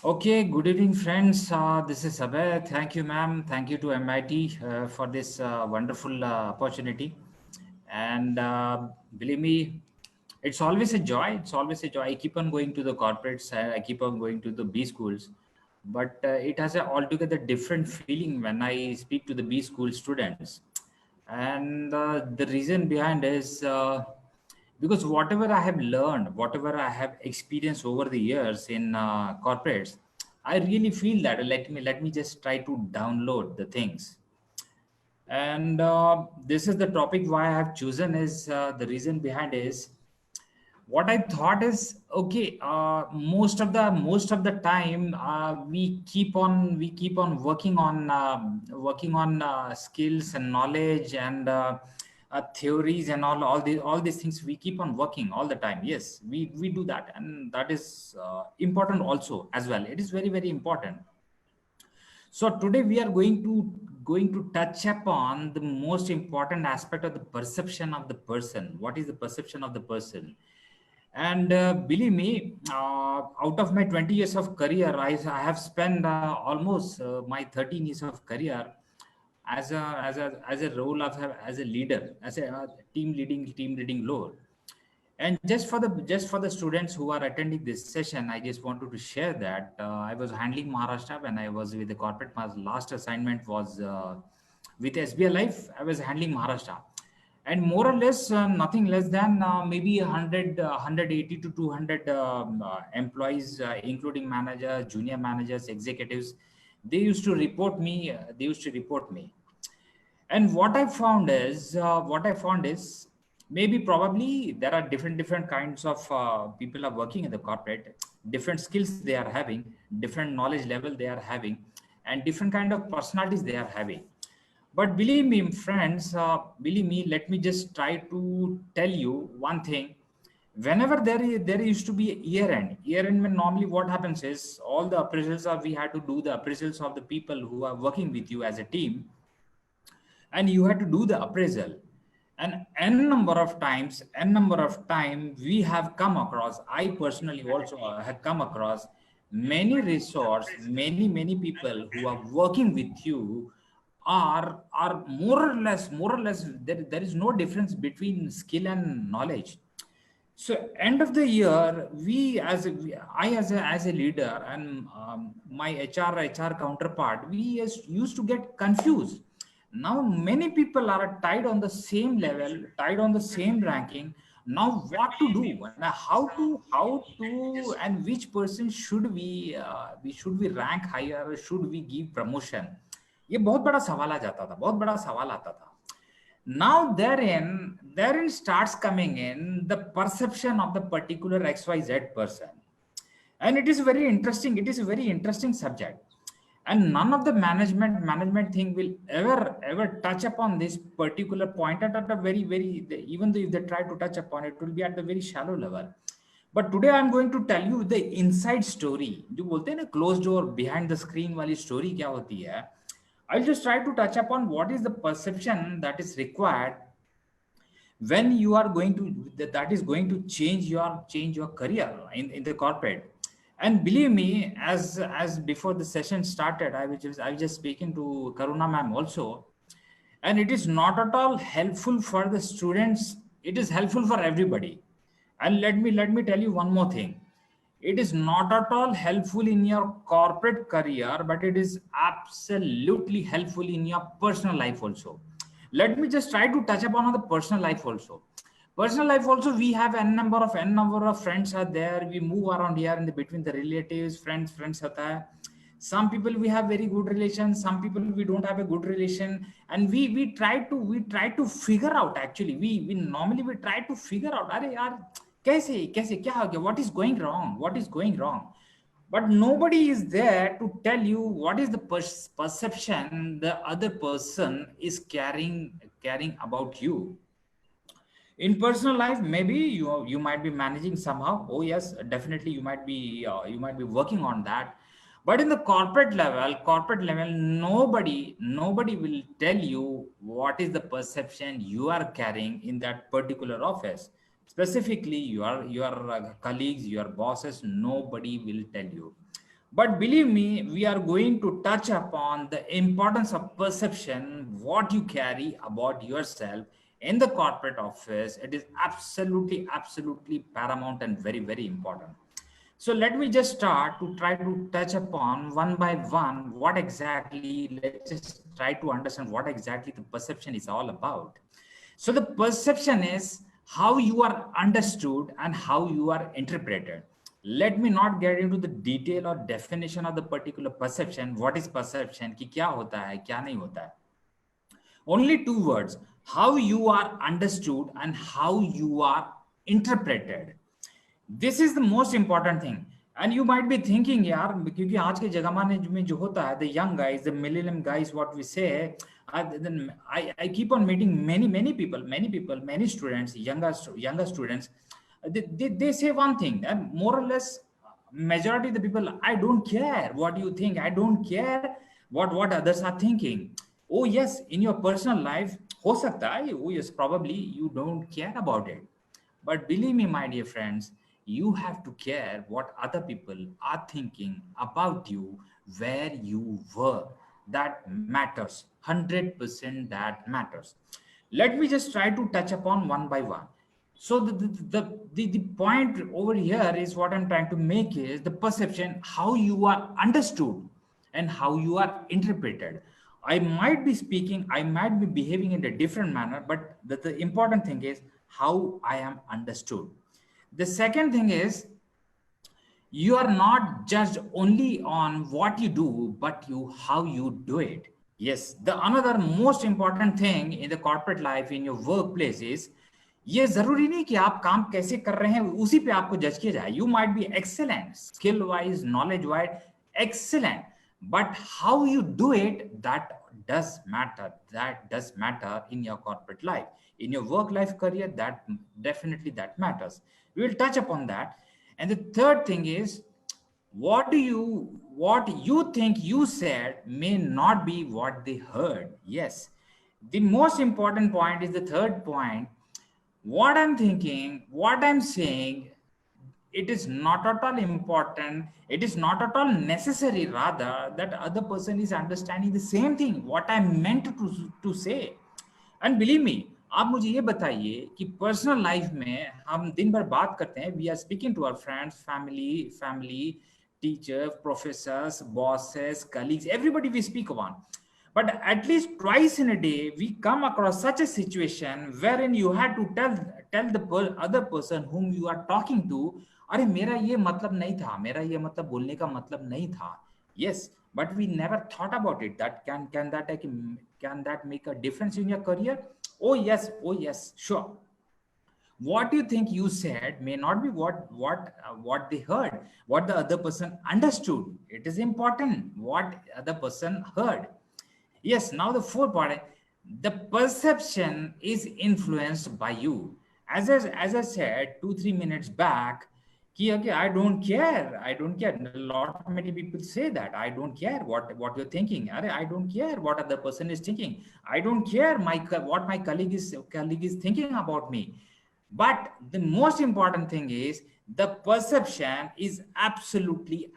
Okay, good evening, friends. This is Abhay. Thank you, ma'am. Thank you to MIT for this wonderful opportunity. And believe me, it's always a joy. It's always a joy. I keep on going to the corporates. I keep on going to the B schools, but it has a altogether different feeling when I speak to the B school students. And the reason behind is because whatever I have learned, whatever I have experienced over the years in corporates, I really feel that let me just try to download the things. And this is the topic why I have chosen is the reason behind is what I thought is okay. Most of the time, we keep on working on skills and knowledge and theories and all these things. We keep on working all the time. Yes, we do that, and that is important also as well. It is very very important. So today we are going to touch upon the most important aspect of the perception of the person. What is the perception of the person? And believe me, out of my 20 years of career, I have spent almost my 13 years of career as a role of as a leader, as a team leading role. And just for the students who are attending this session, I just wanted to share that I was handling Maharashtra when I was with the corporate. My last assignment was with SBI Life. I was handling Maharashtra, and more or less nothing less than maybe 180 to 200 employees, including managers, junior managers, executives. They used to report me. They used to report me. And what I found is maybe probably there are different kinds of people are working in the corporate, different skills they are having, different knowledge level they are having, and different kind of personalities they are having. But believe me, friends, believe me, let me just try to tell you one thing. Whenever there used to be a year end when normally what happens is all the appraisals are we had to do the appraisals of the people who are working with you as a team, and you had to do the appraisal. And n number of time we have come across, I personally also have come across many resource, many people who are working with you are more or less there is no difference between skill and knowledge. So end of the year, I as a leader and my HR counterpart, we used to get confused. Now many people are tied on the same level, tied on the same ranking. Now what to do and how to and which person should we rank higher? Should we give promotion? ये बहुत बड़ा सवाल आ जाता था, बहुत बड़ा सवाल आता था. Now therein starts coming in the perception of the particular XYZ person. And it is a very interesting subject. And none of the management thing will ever touch upon this particular point at a very even though if they try to touch upon it, it will be at the very shallow level. But today I'm going to tell you the inside story. जो बोलते हैं ना closed door behind the screen वाली story क्या होती है. I'll just try to touch upon what is the perception that is required when you are going to that is going to change your career in the corporate. And believe me, as before the session started, I was just speaking to Karuna ma'am also, and it is not at all helpful for the students. It is helpful for everybody. And let me tell you one more thing. It is not at all helpful in your corporate career, but it is absolutely helpful in your personal life also. Let me just try to touch upon the personal life also. Personal life also, we have n number of friends are there. We move around here in the between the relatives, friends hota hai. Some people we have very good relations, some people we don't have a good relation, and we try to figure out. Actually, we normally we try to figure out, अरे यार कैसे कैसे क्या हो गया, what is going wrong. But nobody is there to tell you what is the perception the other person is carrying about you. In personal life, maybe you might be managing somehow. Oh yes, definitely you might be working on that. But in the corporate level, nobody will tell you what is the perception you are carrying in that particular office. Specifically your colleagues, your bosses, nobody will tell you. But believe me, we are going to touch upon the importance of perception, what you carry about yourself in the corporate office. It is absolutely paramount and very important. So let me just start to try to touch upon one by one what exactly, let's just try to understand what exactly the perception is all about. So the perception is how you are understood and how you are interpreted. Let me not get into the detail or definition of the particular perception. What is perception? कि क्या होता है, क्या नहीं होता है. Only two words: how you are understood and how you are interpreted. This is the most important thing. And you might be thinking, यार, क्योंकि आज के जमाने में जो होता है, the young guys, the millennium guys, what we say, then I keep on meeting many people, many students, younger students. They say one thing, and more or less, majority of the people, I don't care what you think. I don't care what others are thinking. Oh yes, in your personal life, हो सकता है. Oh yes, probably you don't care about it. But believe me, my dear friends, you have to care what other people are thinking about you, where you were. That matters. 100% that matters. Let me just try to touch upon one by one. So the point over here is what I'm trying to make is the perception, how you are understood and how you are interpreted. I might be speaking, I might be behaving in a different manner, but the important thing is how I am understood. The second thing is you are not judged only on what you do, but you how you do it. Yes, the another most important thing in the corporate life, in your workplace is ये जरूरी नहीं कि आप काम कैसे कर रहे हैं उसी पे आपको जज किया जाए. You might be excellent, skill wise, knowledge wise, excellent, but how you do it, that does matter. That does matter in your corporate life, in your work life career. That definitely that matters. We will touch upon that. And the third thing is, what you think you said may not be what they heard. Yes, the most important point is the third point. What I'm thinking, what I'm saying, it is not at all important. It is not at all necessary, rather, that other person is understanding the same thing what I meant to say. And believe me, आप मुझे ये बताइए कि personal life में हम दिन भर बात करते हैं, we are speaking to our friends, family, teacher, professors, bosses, colleagues, everybody we speak one. But at least twice in a day, we come across such a situation wherein you had to tell the other person whom you are talking to, अरे मेरा ये मतलब नहीं था, मेरा ये मतलब बोलने का मतलब नहीं था. Yes, but we never thought about it. That can that make a difference in your career? Oh yes, sure. What you think you said may not be what they heard, what the other person understood. It is important what other person heard. Yes, now the fourth part, the perception is influenced by you. As I said 2-3 minutes back, कि okay, I don't care. A lot of many people say that I don't care what you're thinking. I don't care what other person is thinking. I don't care what my colleague is thinking about me. But the most important thing is the perception is absolutely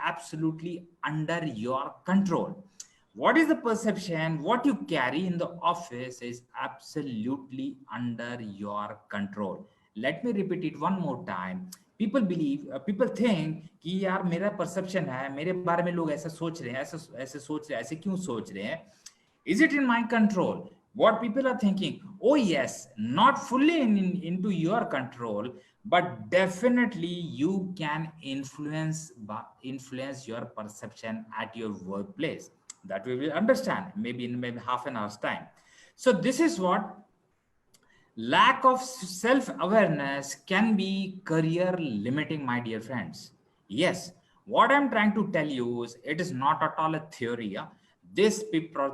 under your control. What is the perception? What you carry in the office is absolutely under your control. Let me repeat it one more time. People think कि यार मेरा perception है, मेरे बारे में लोग ऐसा सोच रहे हैं, ऐसे सोच रहे हैं, ऐसे क्यों सोच रहे हैं? Is it in my control? What people are thinking? Oh yes, not fully into your control, but definitely you can influence your perception at your workplace. That we will understand maybe in maybe half an hour's time. So this is what lack of self-awareness can be career limiting, my dear friends. Yes, what I'm trying to tell you is it is not at all a theory. This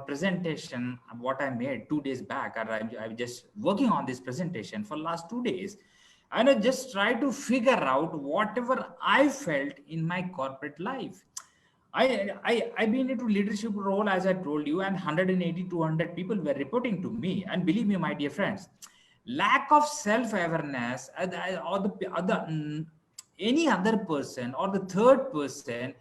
presentation, what I made 2 days back, I'm just working on this presentation for last 2 days. And I just try to figure out whatever I felt in my corporate life. I've been into leadership role, as I told you, and 180, 200 people were reporting to me. And believe me, my dear friends, lack of self-awareness or the other any other person or the third person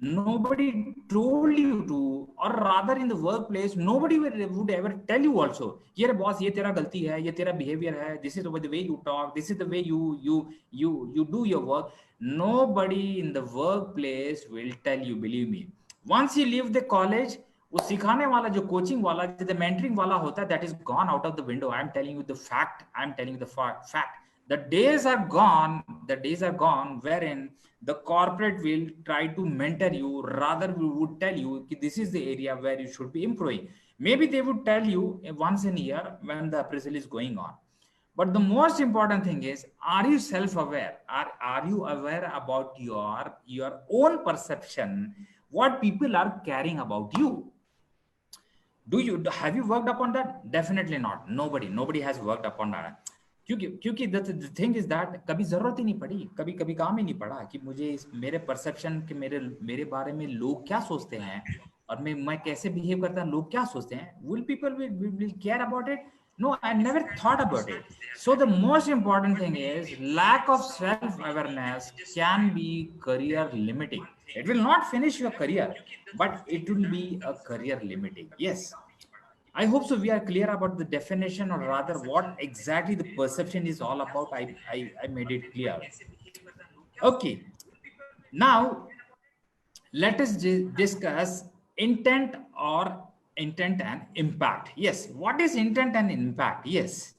Nobody told you to, or rather in the workplace, nobody would ever tell you also, ये रे boss, ये तेरा गलती है, ये तेरा behavior है, this is the way you talk, this is the way you do your work. Nobody in the workplace will tell you, believe me. Once you leave the college, वो सिखाने वाला जो कोचिंग वाला जो mentoring वाला होता है, that is gone out of the window. I am telling you the fact. I am telling you the fact. The days are gone. The days are gone wherein the corporate will try to mentor you. Rather, we would tell you this is the area where you should be improving. Maybe they would tell you once in a year when the appraisal is going on. But the most important thing is, are you self-aware? Are you aware about your own perception? What people are caring about you? Have you worked upon that? Definitely not. Nobody has worked upon that. क्योंकि the thing is that कभी जरूरत ही नहीं पड़ी, कभी काम ही नहीं पड़ा कि मुझे मेरे परसेप्शन के मेरे बारे में लोग क्या सोचते हैं और मैं कैसे बिहेव करता हूं, लोग क्या सोचते हैं. Will people will care about it? No, I never thought about it. So the most important thing is lack of self-awareness can be career limiting. It will not finish your career, but it will be a career limiting. Yes. I hope so. We are clear about the definition, or rather, what exactly the perception is all about. I made it clear. Okay. Now, let us discuss intent or intent and impact. Yes. What is intent and impact? Yes.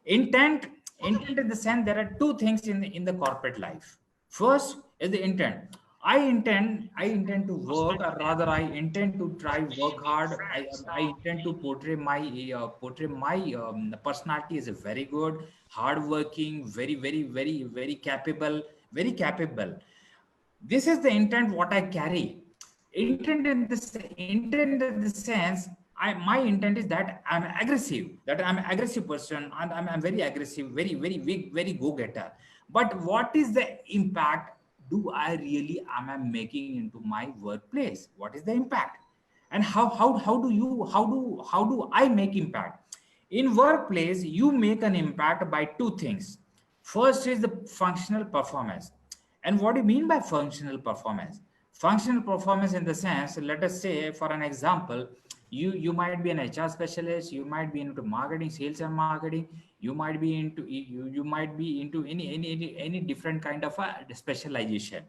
Intent in the sense there are two things in the corporate life. First is the intent. I intend to work, or rather I intend to try work hard. I intend to portray my personality as a very good, hardworking, very capable, very capable. This is the intent what I carry. Intent in the sense, my intent is that I'm aggressive, that I'm an aggressive person, and I'm very aggressive, very big, very go-getter. But what is the impact do I really am I making into my workplace? What is the impact? And how do I make impact? In workplace, you make an impact by two things. First is the functional performance. And what do you mean by functional performance? Functional performance in the sense, let us say, for an example, you might be an HR specialist, you might be into marketing, sales and marketing, you might be into any different kind of a specialization.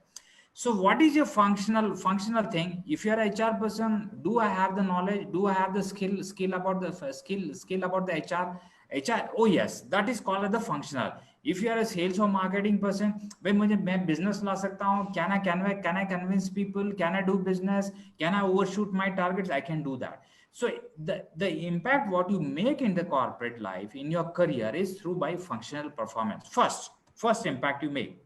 So what is your functional thing? If you're a HR person, do I have the knowledge? Do I have the skill about the skill about the HR? Oh yes, that is called as the functional. If you are a sales or marketing person, मैं business ला सकता हूँ. Can I convince people? Can I do business? Can I overshoot my targets? I can do that. So the impact what you make in the corporate life in your career is through by functional performance. First impact you make.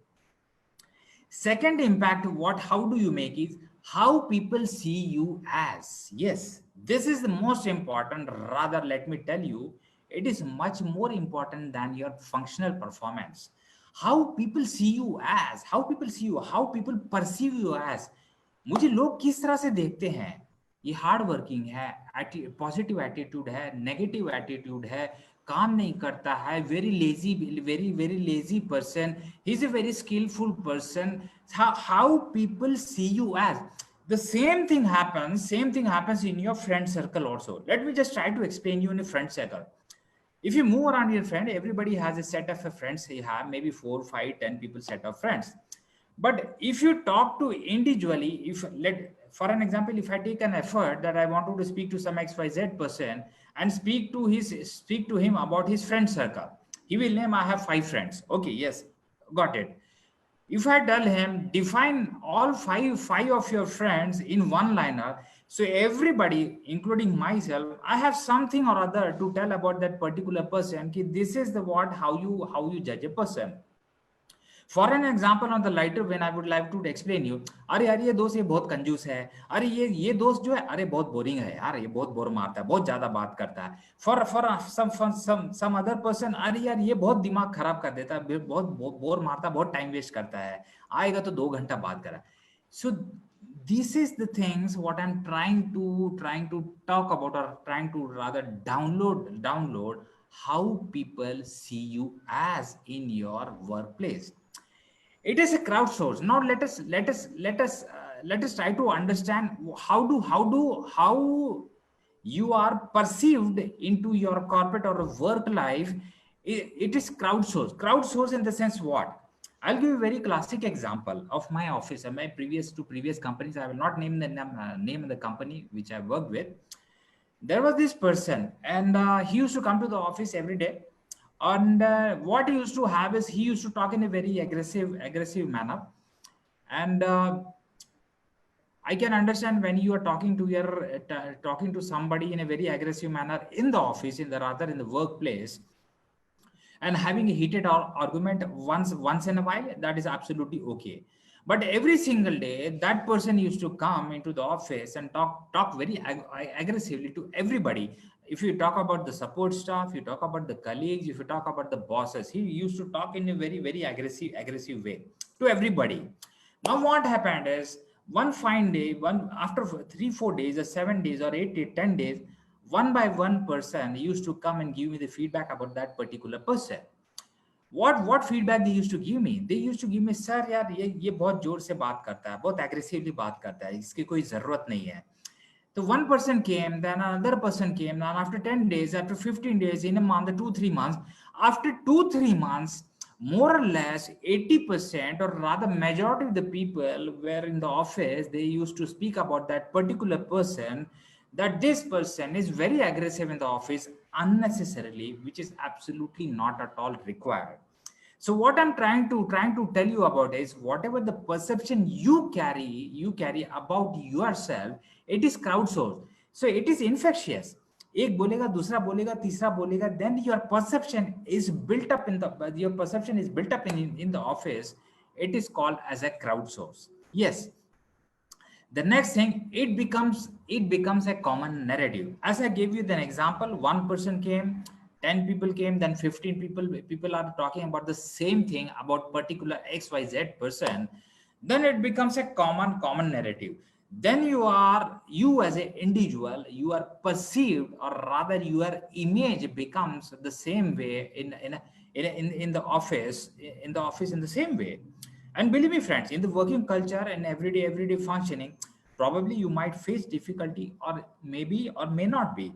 Second impact, how do you make is how people see you as. Yes, this is the most important. Rather, let me tell you, it is much more important than your functional performance. How people see you as, how people perceive you as. मुझे लोग किस तरह से देखते हैं, ये hard working है, positive attitude है, नेगेटिव एटीट्यूड है, काम नहीं करता है, very lazy person, he's a very skillful person. How people see you as. The same thing happens in your friend circle also. Let me just try to explain you in a friend circle. If you move around your friend, everybody has a set of friends. You have maybe 4, 5, 10 people set of friends. But if you talk to individually, for an example, if I take an effort that I wanted to speak to some XYZ person and speak to him about his friend circle, he will name, I have 5 friends. Okay, yes, got it. If I tell him, define all five of your friends in one liner, so everybody, including myself, I have something or other to tell about that particular person. This is how you judge a person. For an example, on the lighter vein, I would like to explain you. अरे यार ये दोस्त ये बहुत कंजूस है. अरे ये दोस्त जो है अरे बहुत बोरिंग है यार, ये बहुत बोर मारता है, बहुत ज्यादा बात करता है. For some other person, अरे यार ये बहुत दिमाग खराब कर देता है, बहुत बोर मारता है, बहुत टाइम वेस्ट करता है, आएगा तो 2 घंटा बात करा. So this is the things what I'm trying to talk about, or trying to rather download how people see you as in your workplace. It is a crowdsource. Now let us let us try to understand how you are perceived into your corporate or work life. It is crowdsourced in the sense what? I'll give you a very classic example of my office and my previous companies. I will not name the name of the company which I worked with. There was this person, and he used to come to the office every day. And what he used to have is he used to talk in a very aggressive manner. And I can understand when you are talking to talking to somebody in a very aggressive manner in the office, in the workplace, and having a heated argument once in a while, that is absolutely okay. But every single day, that person used to come into the office and talk very aggressively to everybody. If you talk about the support staff, you talk about the colleagues, if you talk about the bosses, he used to talk in a very aggressive way to everybody. Now what happened is, one fine day, one after 3 4 days or 7 days or 8 10 days, one by one person used to come and give me the feedback about that particular person. What feedback they used to give me? They used to give me, sir यार ये बहुत जोर से बात करता है, बहुत aggressively बात करता है, इसकी कोई जरूरत नहीं है. So one person came, then another person came, and after 10 days, after 15 days, in a month, 2 3 months, after 2 3 months, more or less 80%, or rather majority of the people were in the office, they used to speak about that particular person, that this person is very aggressive in the office unnecessarily, which is absolutely not at all required. So what I'm trying to tell you about is, whatever the perception you carry about yourself, it is crowdsourced. So it is infectious. एक बोलेगा, दूसरा बोलेगा, तीसरा बोलेगा, then your perception is built up in the office. It is called as a crowdsource. Yes. The next thing, it becomes a common narrative. As I gave you the example, one person came, 10 people came, then 15 people are talking about the same thing about particular XYZ person. Then it becomes a common narrative. Then you as an individual, you are perceived, or rather your image becomes the same way in the office in the same way. And believe me, friends, in the working culture and everyday functioning, probably you might face difficulty, or maybe or may not be.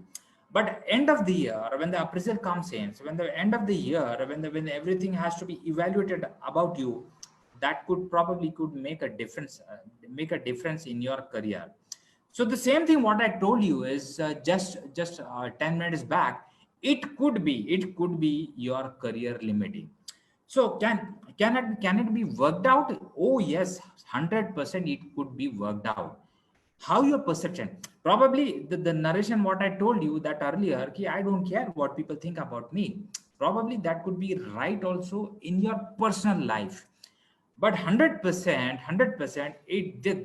But end of the year, when the appraisal comes in, so when the end of the year, when everything has to be evaluated about you, that could make a difference in your career. So the same thing what I told you is just 10 minutes back. It could be your career limiting. So can it be worked out? Oh yes, 100% it could be worked out. How your perception? Probably the narration what I told you that earlier, ki I don't care what people think about me. Probably that could be right also in your personal life. But 100%,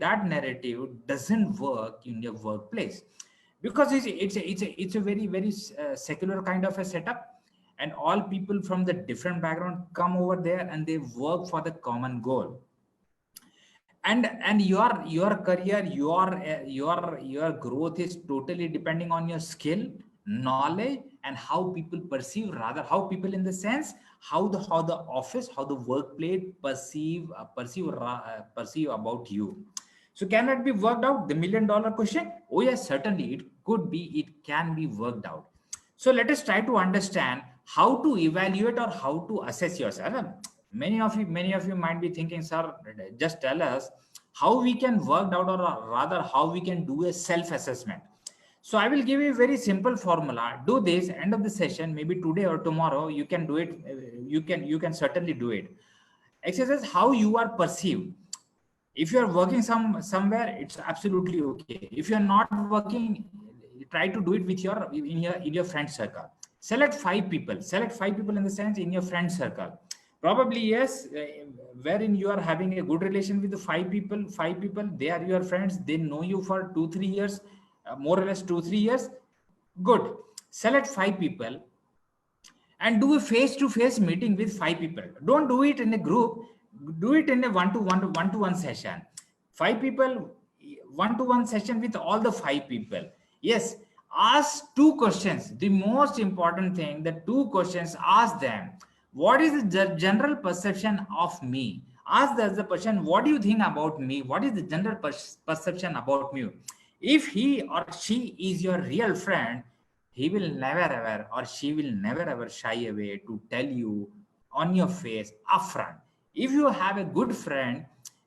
that narrative doesn't work in your workplace, because it's a very secular kind of a setup, and all people from the different background come over there and they work for the common goal. And your career, your growth is totally depending on your skill, knowledge, and how people perceive, rather how people in the sense, how the office, how the workplace perceive about you. So can that be worked out? The $1,000,000 question. Oh yes, certainly it can be worked out. So let us try to understand how to evaluate or how to assess yourself. Many of you might be thinking, sir, just tell us how we can work out, or rather how we can do a self-assessment. So I will give you a very simple formula. Do this end of the session, maybe today or tomorrow. You can do it. You can certainly do it. Exercise how you are perceived. If you are working somewhere, it's absolutely okay. If you are not working, try to do it with in your friend circle. Select 5 people. Select 5 people in the sense in your friend circle. Probably yes, wherein you are having a good relation with the 5 people. 5 people, they are your friends. They know you for 2 3 years, more or less 2 3 years. Good. Select 5 people and do a face-to-face meeting with 5 people. Don't do it in a group. Do it in a one-to-one session. 5 people, one-to-one session with all the 5 people. Yes, ask 2 questions. The most important thing, the 2 questions, ask them, what is the general perception of me? Ask the other person, what do you think about me? What is the general perception about me? If he or she is your real friend, he will never ever or she will never ever shy away to tell you on your face upfront. If you have a good friend,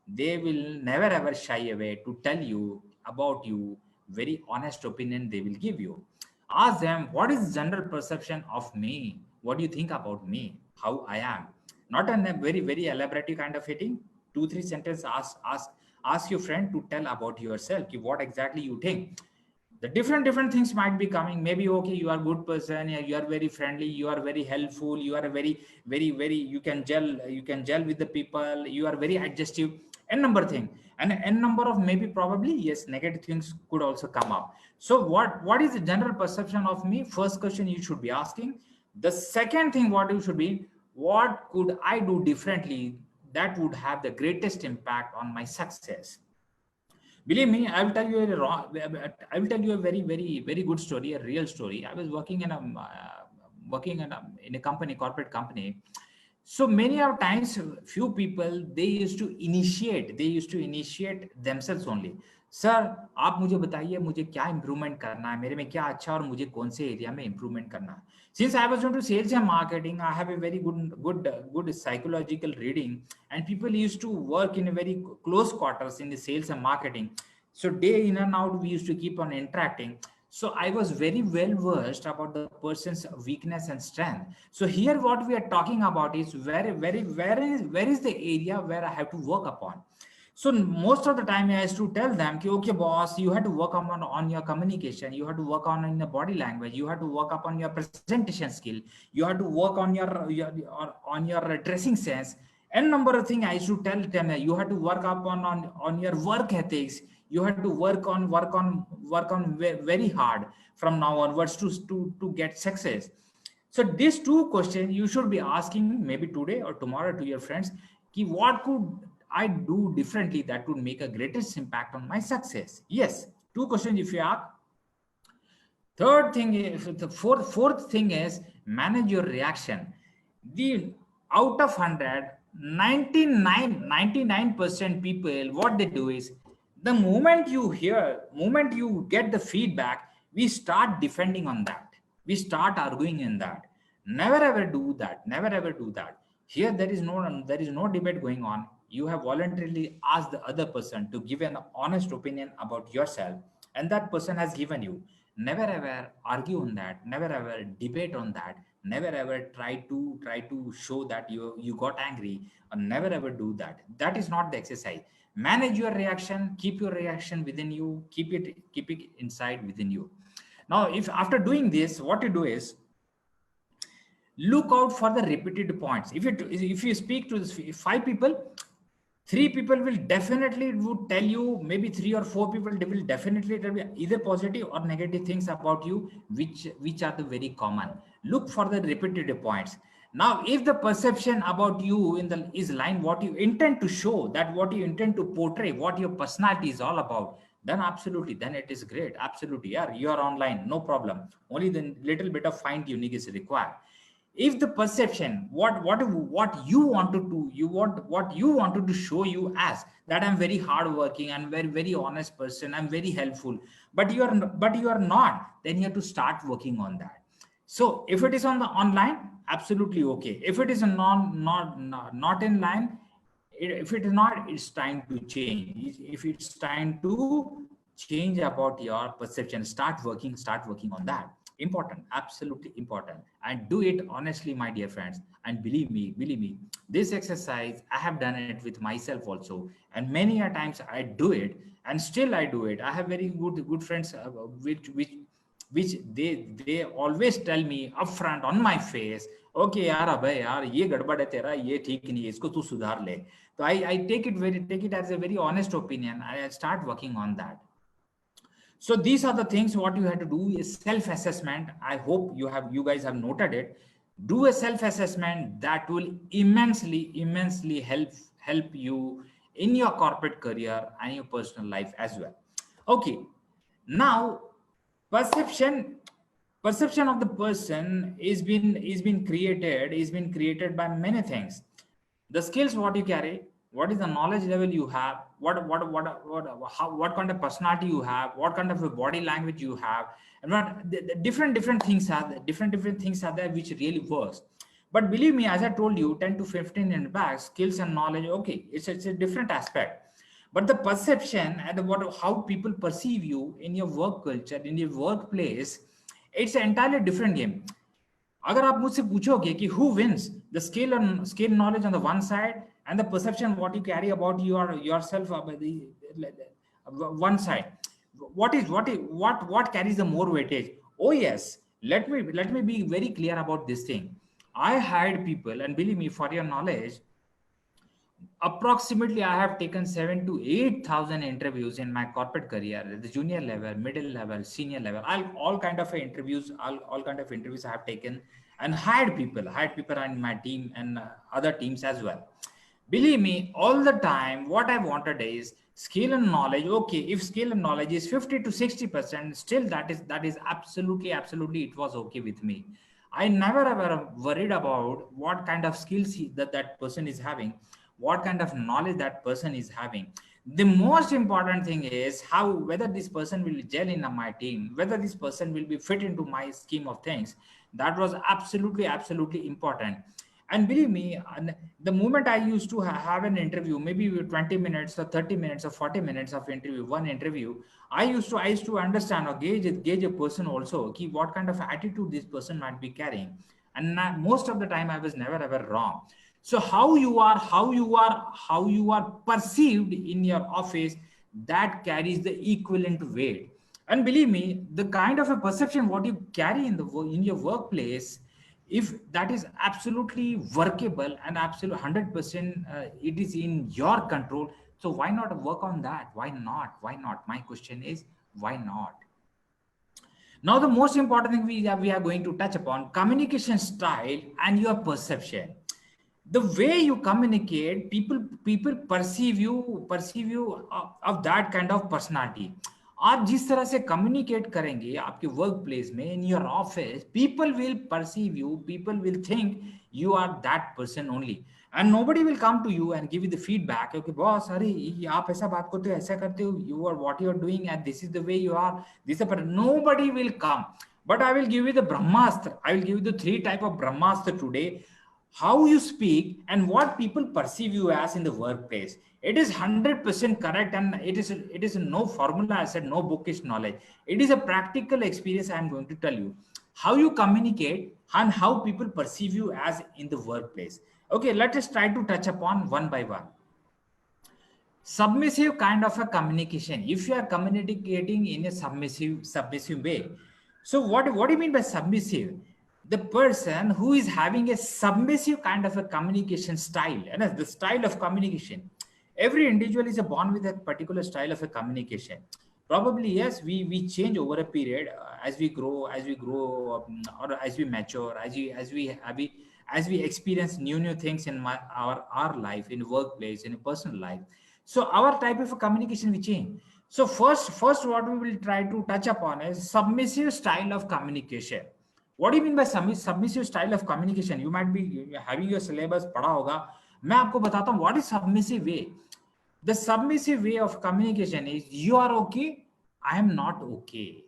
they will never ever shy away to tell you about you. Very honest opinion they will give you. Ask them, what is the general perception of me? What do you think about me? How I am? Not a very elaborate kind of hitting. 2 3 sentences. Ask your friend to tell about yourself. What exactly you think. The different things might be coming. Maybe, okay, you are a good person, yeah, you are very friendly, you are very helpful, you are a very you can gel with the people, you are very adjustive, n number thing, and n number of maybe probably yes negative things could also come up. So what is the general perception of me? First question you should be asking. The second thing what you should be, what could I do differently that would have the greatest impact on my success? Believe me, I will tell you a I will tell you a very good story, a real story. I was working in a in a company, corporate company. So many of times, few people they used to initiate themselves only. Sir आप मुझे बताइए मुझे क्या improvement करना है, मेरे में क्या अच्छा और मुझे कौन से एरिया में इम्प्रूवमेंट करना है. Since I was into sales and marketing, I have a very good psychological reading, and people used to work in a very close quarters in the sales and marketing. So day in and out, we used to keep on interacting. So I was very well versed about the person's weakness and strength. So here, what we are talking about is where is the area where I have to work upon. So most of the time I used to tell them, okay, boss, you have to work on your communication, you have to work on in the body language, you have to work upon your presentation skill, you have to work on on your dressing sense, and number of things I used to tell them. You have to work on your work ethics. You have to work on very hard from now onwards to get success. So these two questions you should be asking maybe today or tomorrow to your friends. What could I do differently that would make a greatest impact on my success? Yes, two questions if you ask. Third thing is, the fourth thing is manage your reaction. The out of 100, 99% people, what they do is, the moment you get the feedback, we start defending on that. We start arguing in that. Never ever do that. Never ever do that. Here there is no debate going on. You have voluntarily asked the other person to give an honest opinion about yourself, and that person has given you. Never ever argue on that. Never ever debate on that. Never ever try to show that you got angry, or never ever do that. That is not the exercise. Manage your reaction. Keep your reaction within you. Keep it inside within you. Now, if after doing this, what you do is look out for the repeated points. If you speak to 5 people, 3 people will definitely would tell you, maybe 3 or 4 people they will definitely tell you either positive or negative things about you, which are the very common. Look for the repeated points. Now, if the perception about you is line what you intend to show, that what you intend to portray, what your personality is all about, then absolutely, then it is great. Absolutely, yeah, you are online, no problem. Only the little bit of fine tuning is required. If the perception what you wanted to what you wanted to show you as that I'm very hardworking and very honest person, I'm very helpful, but you are not, then you have to start working on that. So if it is on the online, absolutely okay. If it is a not in line, if it is not, it's time to change. If it's time to change about your perception, start working on that. Important, absolutely important, and do it honestly, my dear friends. And believe me, this exercise I have done it with myself also, and many a times I do it, and still I do it. I have very good friends, which they always tell me upfront on my face, okay यार अबे यार ये गड़बड़ है तेरा, ये ठीक नहीं है, इसको तू सुधार ले. So I take it as a very honest opinion. I start working on that. So these are the things what you have to do is self-assessment. I hope you guys have noted it. Do a self-assessment that will immensely help you in your corporate career and your personal life as well. Okay, now perception of the person is been created by many things. The skills what you carry, what is the knowledge level you have, what kind of personality you have, what kind of a body language you have, and what different things are there, different things are there which really works. But believe me, as I told you 10 to 15 in back, skills and knowledge, okay, it's a different aspect. But the perception and what how people perceive you in your work culture, in your workplace, it's an entirely different game. अगर आप मुझसे पूछोगे कि who wins the skill knowledge on the one side and the perception what you carry about yourself the one side, what carries the more weightage? Oh yes, let me be very clear about this thing. I hired people, and believe me, for your knowledge, approximately I have taken 7 to 8,000 interviews in my corporate career, the junior level, middle level, senior level, all kind of interviews, all kind of interviews I have taken, and hired people in my team and other teams as well. Believe me, all the time what I wanted is skill and knowledge. Okay, if skill and knowledge is 50 to 60%, still that is absolutely it was okay with me. I never ever worried about what kind of skills that person is having, what kind of knowledge that person is having. The most important thing is how, whether this person will gel in my team, whether this person will be fit into my scheme of things. That was absolutely important. And believe me, the moment I used to have an interview, maybe 20 minutes or 30 minutes or 40 minutes of interview, one interview, I used to understand or gauge a person also, ki what kind of attitude this person might be carrying. And most of the time I was never ever wrong. So how you are perceived in your office, that carries the equivalent weight. And believe me, the kind of a perception what you carry in your workplace, if that is absolutely workable and absolute 100% it is in your control, so why not work on that? Why not? My question is, why not? Now the most important thing we are going to touch upon, communication style and your perception. The way you communicate, people perceive you of that kind of personality. आप जिस तरह से communicate करेंगे आपके work place में, in your office, people will perceive you, people will think you are that person only, and nobody will come to you and give you the feedback, okay boss, अरे आप ऐसा बात करते हो, ऐसा करते हो, you are what you are doing and this is the way you are, this पर nobody will come. But I will give you the Brahmastra. I will give you the 3 type of Brahmastra today. How you speak and what people perceive you as in the workplace. It is 100% correct, and it is no formula. I said no bookish knowledge. It is a practical experience. I am going to tell you how you communicate and how people perceive you as in the workplace. Okay, let us try to touch upon one by one. Submissive kind of a communication. If you are communicating in a submissive way, so what do you mean by submissive? The person who is having a submissive kind of a communication style, and the style of communication, every individual is born with a particular style of a communication. Probably yes, we change over a period, as we grow or as we mature, as we experience new things in our life, in workplace, in a personal life. So our type of communication will change. So first what we will try to touch upon is submissive style of communication. What do you mean by submissive style of communication? You might be having your syllabus पढ़ा होगा. मैं आपको बताता हूँ what is submissive way. The submissive way of communication is you are okay, I am not okay.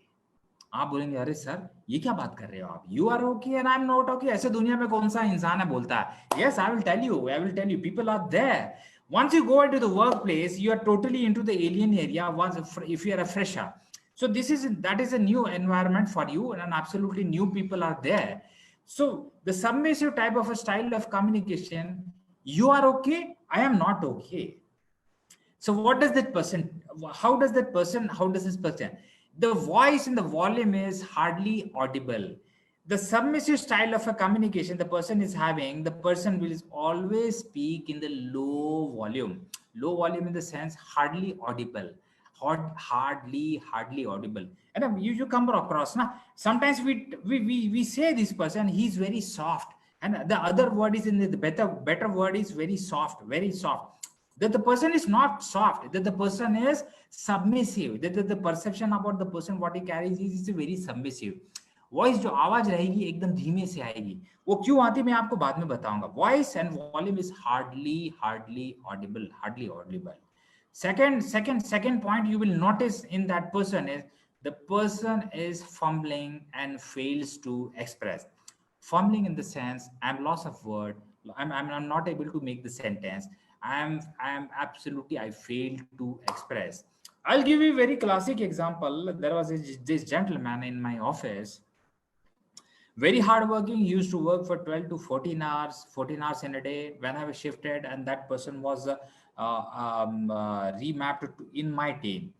आप बोलेंगे अरे sir ये क्या बात कर रहे हो आप, you are okay and I am not okay. ऐसे दुनिया में कौन सा इंसान है बोलता है? Yes, I will tell you. People are there. Once you go into the workplace, you are totally into the alien area. If you are a fresher, so that is a new environment for you, and absolutely new people are there. So the submissive type of a style of communication, you are okay, I am not okay. So what does that person, how does this person, the voice and the volume is hardly audible. The submissive style of a communication the person is having, the person will always speak in the low volume in the sense hardly audible, hardly audible. And you come across now, sometimes we say this person, he's very soft, and the other word is in the better word is very soft, that the person is not soft, that the person is submissive, that the perception about the person what he carries is very submissive. Voice जो आवाज रहेगी एकदम धीमे से आएगी। वो क्यों आती मैं आपको बाद में बताऊंगा। Voice and volume is hardly Audible. Second point you will notice in that person is the person is fumbling and fails to express. Fumbling in the sense I'm loss of word. I'm not able to make the sentence. I'm absolutely I failed to express. I'll give you a very classic example. There was this gentleman in my office, very hardworking, used to work for 12 to 14 hours in a day. When I was shifted and that person was remapped in my team.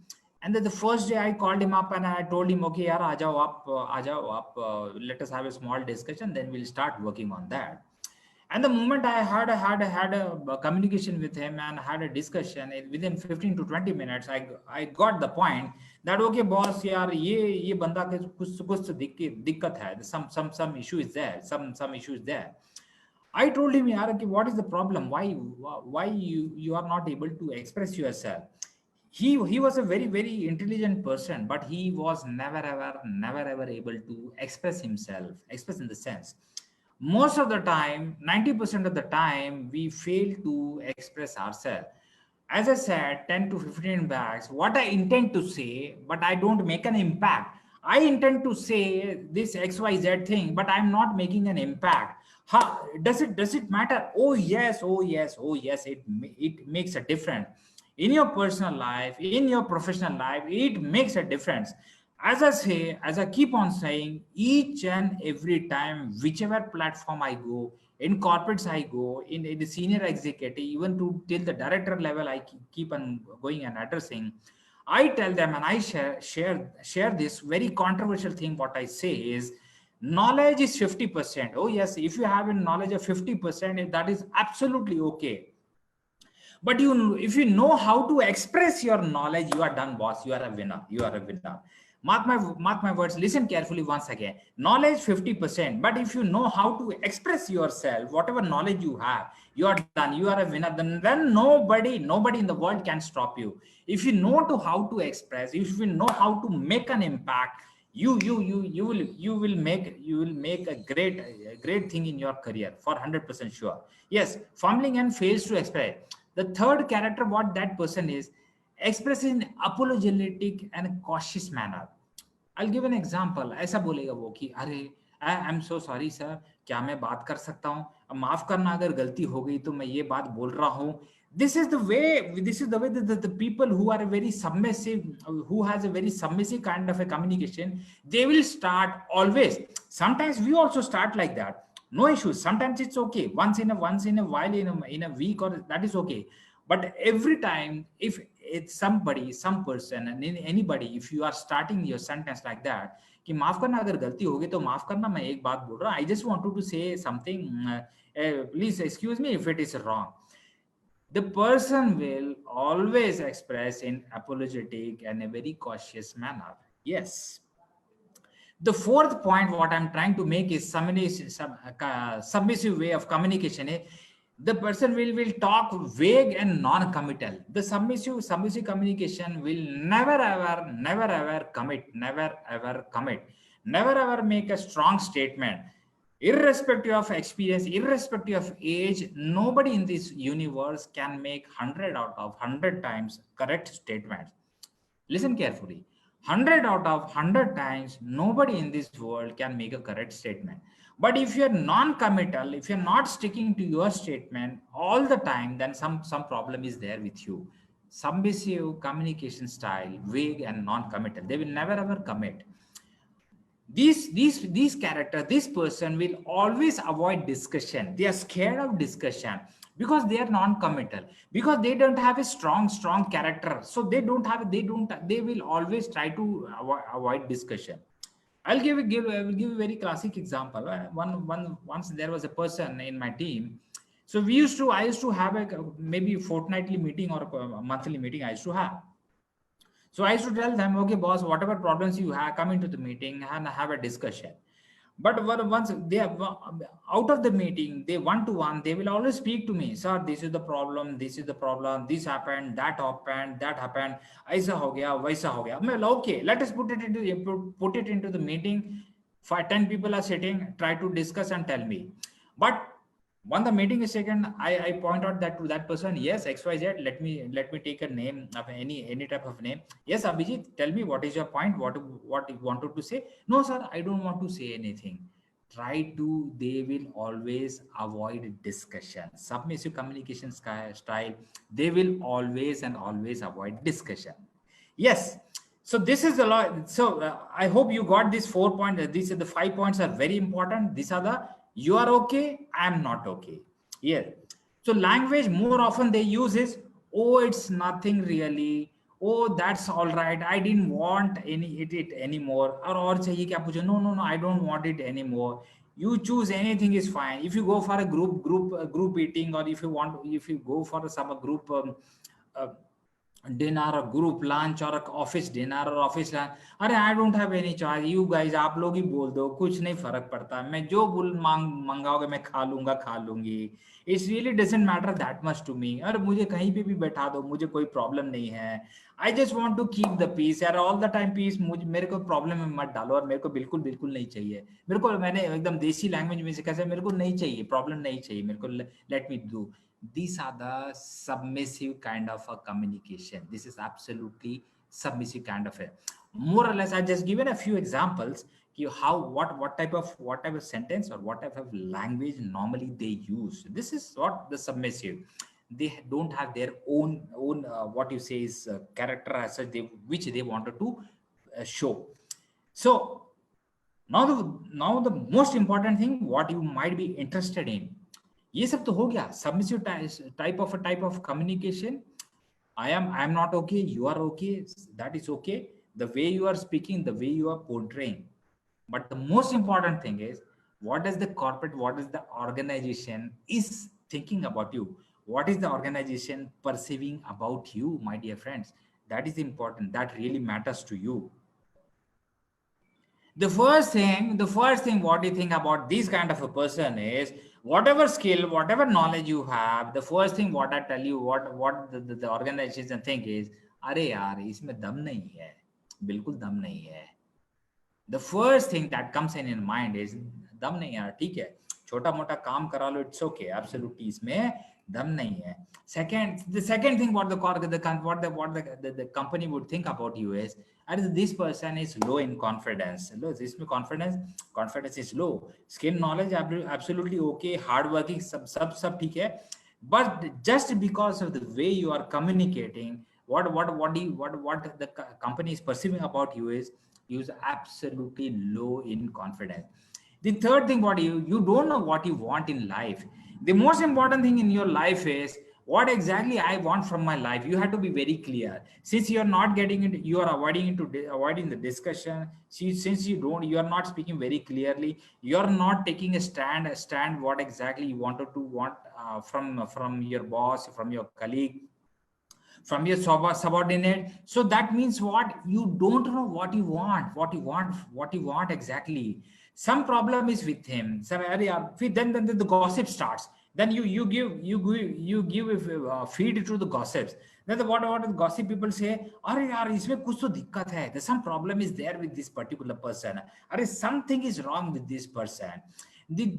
And then the first day I called him up and I told him, okay, yaar, aa jao aap, let us have a small discussion, then we'll start working on that. And the moment I had a communication with him and had a discussion, within 15 to 20 minutes, I got the point that okay, boss, यार ये बंदा के कुछ तो दिक्कत है, some issue is there, some issue is there. I told him, yaar, कि what is the problem? Why you are not able to express yourself? He was a very intelligent person, but he was never ever able to express himself. Express in the sense, most of the time, 90% of the time, we fail to express ourselves. As I said, 10 to 15 bags, what I intend to say, but I don't make an impact. I intend to say this XYZ thing, but I'm not making an impact. How does it matter? Oh yes, oh yes, oh yes, it makes a difference. In your personal life, in your professional life, it makes a difference. As I say, as I keep on saying, each and every time, whichever platform I go, in corporates I go, in the senior executive, even to till the director level, I keep on going and addressing. I tell them and I share this very controversial thing. What I say is, knowledge is 50%. Oh yes, if you have a knowledge of 50%, that is absolutely okay. But if you know how to express your knowledge, you are done, boss. You are a winner. You are a winner. Mark my words. Listen carefully once again. Knowledge 50%, but if you know how to express yourself, whatever knowledge you have, you are done. You are a winner. Then nobody in the world can stop you. If you know to how to express, if you know how to make an impact, you will make a great thing in your career for 100% sure. Yes, fumbling and fails to express. The third character, what that person is, express in apologetic and cautious manner. I'll give an example. ऐसा बोलेगा वो कि अरे I am so sorry sir, क्या मैं बात कर सकता हूँ, अब माफ करना, अगर गलती हो गई तो मैं ये बात बोल रहा हूँ. This is the way that the people who are very submissive, who has a very submissive kind of a communication, they will start always. Sometimes we also start like that. No issues. Sometimes it's okay. Once in a while, in a week, or that is okay. But every time, if it's some person, and anybody, if you are starting your sentence like that, कि माफ करना, अगर गलती होगी तो माफ करना, मैं एक बात बोल रहा हूँ, I just wanted to say something, please excuse me if it is wrong. The person will always express in apologetic and a very cautious manner. Yes. The fourth point, what I'm trying to make is submissive way of communication. The person will talk vague and non-committal. The submissive communication will never ever commit, never ever make a strong statement. Irrespective of experience, irrespective of age, nobody in this universe can make 100 out of 100 times correct statements. Listen carefully. 100 out of 100 times, nobody in this world can make a correct statement. But if you're non-committal, if you're not sticking to your statement all the time, then some problem is there with you. Submissive communication style, vague and non-committal. They will never ever commit. These character, this person will always avoid discussion. They are scared of discussion because they are non-committal, because they don't have a strong character, so they will always try to avoid discussion. I will give a very classic example. Once there was a person in my team. So I used to have a maybe fortnightly meeting or a monthly meeting I used to have. So I used to tell them, okay, boss, whatever problems you have, come into the meeting and have a discussion. But once they are out of the meeting, they one-to-one, they will always speak to me. Sir, this is the problem, this happened, that happened, aisa ho gaya, vaisa ho gaya. Okay, let us put it into the meeting. 10 people are sitting, try to discuss and tell me. But when the meeting is taken, I point out that to that person, yes, XYZ, let me take a name of any type of name. Yes, Abhijit, tell me what is your point, what you wanted to say. No, sir, I don't want to say anything. Try to, they will always avoid discussion. Submissive communication style, they will always and always avoid discussion. Yes. So this is a lot. So I hope you got these 4 points. These are the 5 points are very important. These are the, you are okay, I am not okay. Yeah. So language more often they use is, oh, it's nothing really. Oh, that's all right. I didn't want it anymore. Or chahiye kya puche? No, no, no. I don't want it anymore. You choose anything is fine. If you go for a group eating, or if you go for some group uh, dinner or group lunch or office dinner और office lunch, अरे I don't have any choice, you guys आप लोग ही बोल दो, कुछ नहीं फर्क पड़ता, मैं जो मंगाओगे मैं खा लूंगा खा लूंगी, it's really doesn't matter that much to me, और मुझे कहीं पे भी बैठा दो, मुझे कोई प्रॉब्लम नहीं है, I just want to keep the peace यार, ऑल द टाइम पीस, मुझे मेरे को प्रॉब्लम में मत डालो, और मेरे को बिल्कुल बिल्कुल नहीं चाहिए, मेरे को, मैंने एकदम देसी लैंग्वेज में से कैसे, मेरे को नहीं चाहिए, प्रॉब्लम नहीं चाहिए मेरे को, let me do. These are the submissive kind of a communication. This is absolutely submissive kind of a, more or less I just given a few examples how what type of sentence or what type of language normally they use. This is what the submissive, they don't have their own what you say is character as such, which they wanted to show. So now the most important thing what you might be interested in, ये सब तो हो गया submissive type of communication. I am not okay, you are okay, that is okay, the way you are speaking, the way you are portraying. But the most important thing is, what does the corporate, what is the organization is thinking about you, what is the organization perceiving about you, my dear friends. That is important, that really matters to you. The first thing what you think about this kind of a person is, whatever skill, whatever knowledge you have, the first thing what I tell you, what the organization think is, अरे यार इसमें दम नहीं है, बिल्कुल दम नहीं है. The first thing that comes in your mind is, दम नहीं यार, ठीक है, छोटा मोटा काम करा लो, it's okay, absolutely, इसमें दम नहीं है. The second thing what the company would think about you is, this person is low in confidence. This confidence is low. Skill knowledge absolutely okay. Hard working सब ठीक है. But just because of the way you are communicating, what the company is perceiving about you is absolutely low in confidence. The third thing, what you don't know what you want in life. The most important thing in your life is, what exactly I want from my life. You have to be very clear. Since you are not getting into, you are avoiding the discussion. Since you are not speaking very clearly, you are not taking a stand what exactly you want from your boss, from your colleague, from your subordinate. So that means what, you don't know what you want exactly. Some problem is with him. Then the gossip starts. Then you give feed to the gossips. Then what the gossip people say, अरे यार इसमें कुछ तो दिक्कत है, there's some problem is there with this particular person, अरे something is wrong with this person. The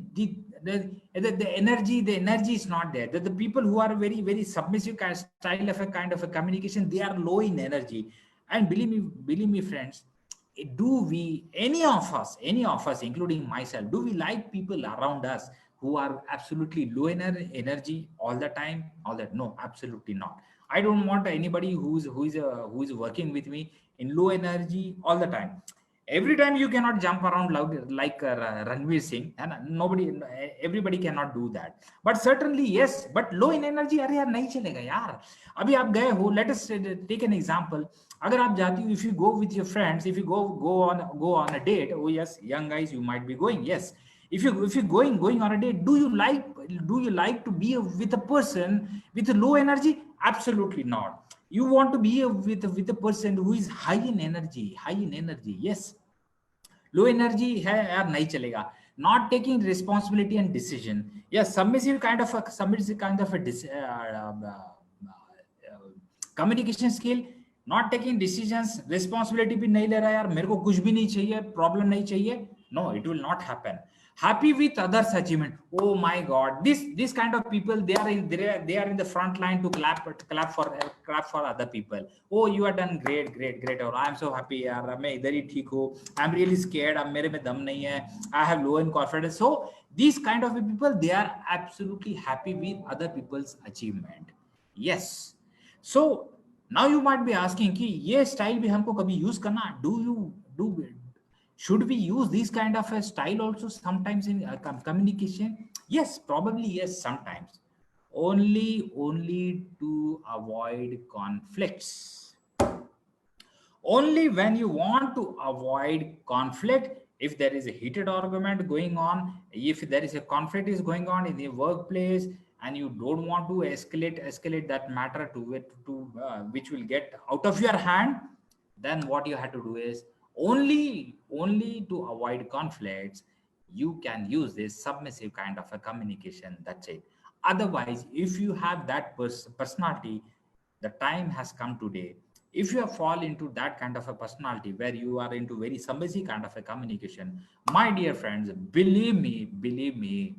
energy is not there. The people who are very very submissive style of a kind of a communication, they are low in energy. And believe me friends, do we, any of us including myself, do we like people around us who are absolutely low in energy all the time, no, absolutely not. I don't want anybody who's working with me in low energy all the time. Every time you cannot jump around like Ranveer Singh, and everybody cannot do that. But certainly yes, but low in energy, अरे यार नहीं चलेगा यार. अभी आप गए हो, let us take an example. अगर आप जाती हो, if you go with your friends, if you go on a date, oh yes, young guys, you might be going, yes. If you going on a date, do you like to be with a person with a low energy? Absolutely not. You want to be with a person who is high in energy. Yes. Low energy है यार नहीं चलेगा. Not taking responsibility and decision. Yes, submissive kind of a communication skill. Not taking decisions, responsibility भी नहीं ले रहा यार, मेरे को कुछ भी नहीं चाहिए, प्रॉब्लम नहीं चाहिए, No, it will not happen. Happy with others' achievement. Oh my God, this kind of people, they are in the front line to clap for other people. Oh, you are done great, great, great. Or I'm so happy. यार मैं इधर ही ठीक हूँ. I'm really scared. अब मेरे में दम नहीं है. I have low in confidence. So these kind of people, they are absolutely happy with other people's achievement. Yes. So now you might be asking कि ये style भी हमको कभी use करना? Do should we use this kind of a style also sometimes in communication? Yes, probably yes, sometimes. Only to avoid conflicts. Only when you want to avoid conflict, if there is a heated argument going on, if there is a conflict is going on in the workplace, and you don't want to escalate that matter to it to which will get out of your hand, then what you have to do is only to avoid conflicts, you can use this submissive kind of a communication. That's it. Otherwise, if you have that personality, the time has come today. If you fall into that kind of a personality where you are into very submissive kind of a communication, my dear friends, believe me,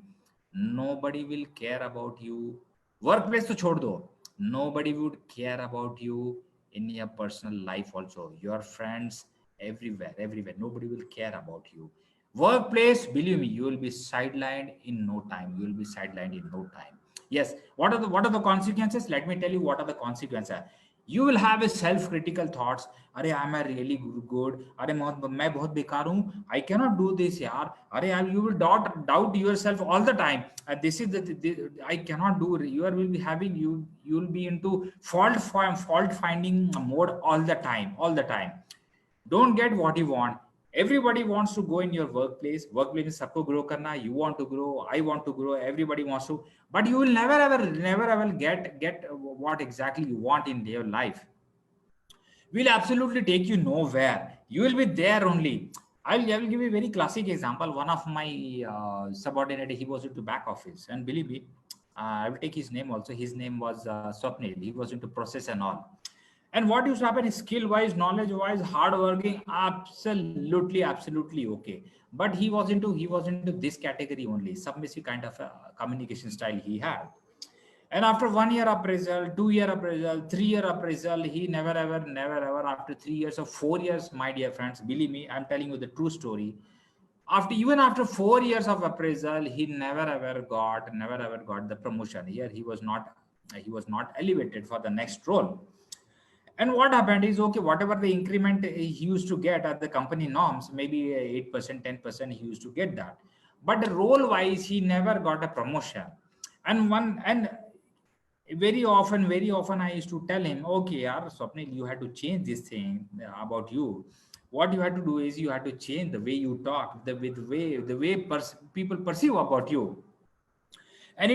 nobody will care about you. Workplace to chhod do. Nobody would care about you in your personal life also. Your friends, everywhere. Nobody will care about you. Workplace, believe me, you will be sidelined in no time. You will be sidelined in no time. Yes. What are the consequences? Let me tell you what are the consequences. You will have a self-critical thoughts. अरे I am really good, अरे मैं बहुत बेकार हूँ, I cannot do this यार, अरे यार you will doubt yourself all the time. This is the I cannot do. You will be having you will be into fault finding mode all the time. Don't get what you want. Everybody wants to go in your workplace में सबको grow करना. You want to grow, I want to grow, everybody wants to, but you will never ever get what exactly you want in your life. Will absolutely take you nowhere. You will be there only. I will give you a very classic example. One of my subordinate, he was into back office, and believe me, I will take his name also. His name was Swapnil. He was into process and all. And what used to happen is skill wise, knowledge wise, hard working, absolutely okay. But he was into this category only, submissive kind of communication style he had. And after 1 year appraisal, 2 year appraisal, 3 year appraisal, he never ever after 3 years or 4 years, my dear friends, believe me, I'm telling you the true story. Even after 4 years of appraisal, he never ever got the promotion. Here he was not elevated for the next role. And what happened is, okay, whatever the increment he used to get at the company norms, maybe 8%, 10%, he used to get that. But role wise, he never got a promotion. And very often I used to tell him, okay, yaar, Swapnil, you had to change this thing about you. What you had to do is you had to change the way you talk, the way people perceive about you. And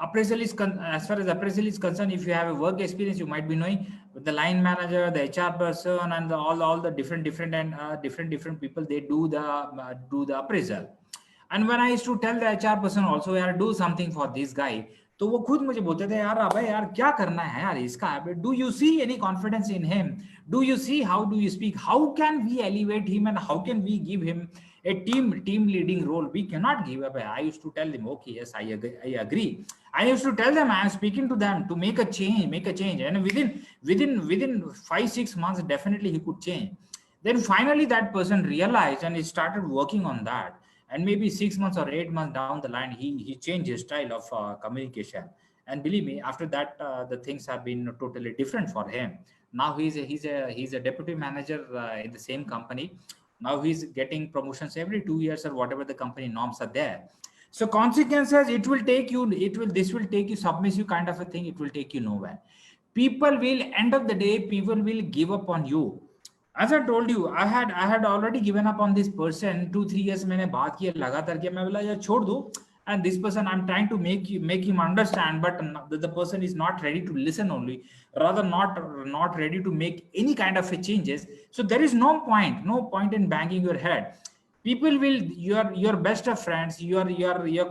appraisal as far as appraisal is concerned, if you have a work experience, you might be knowing the line manager, the HR person, and all the different people, they do the appraisal. And when I used to tell the HR person also, यार do something for this guy, तो वो खुद मुझे बोलते थे, यार अबे यार क्या करना है यार इसका, do you see any confidence in him, do you see how do you speak, how can we elevate him, and how can we give him a team leading role. We cannot give up. I used to tell them, okay, yes, I agree. I used to tell them, I am speaking to them to make a change, and within 5-6 months, definitely he could change. Then finally that person realized and he started working on that, and maybe 6 months or 8 months down the line, he changed his style of communication. And believe me, after that, the things have been totally different for him. Now he's a deputy manager in the same company. Now he's getting promotions every 2 years or whatever the company norms are there. So consequences, this will take you submissive kind of a thing, it will take you nowhere. People will, end of the day, people will give up on you. As I told you, I had already given up on this person. 2-3 years मैंने बात किया, लगातार किया, मैं बोला यार छोड़ दो. And this person, I'm trying to make him understand, but the person is not ready to listen only, rather not ready to make any kind of a changes. So there is no point in banging your head. People will, your best of friends, your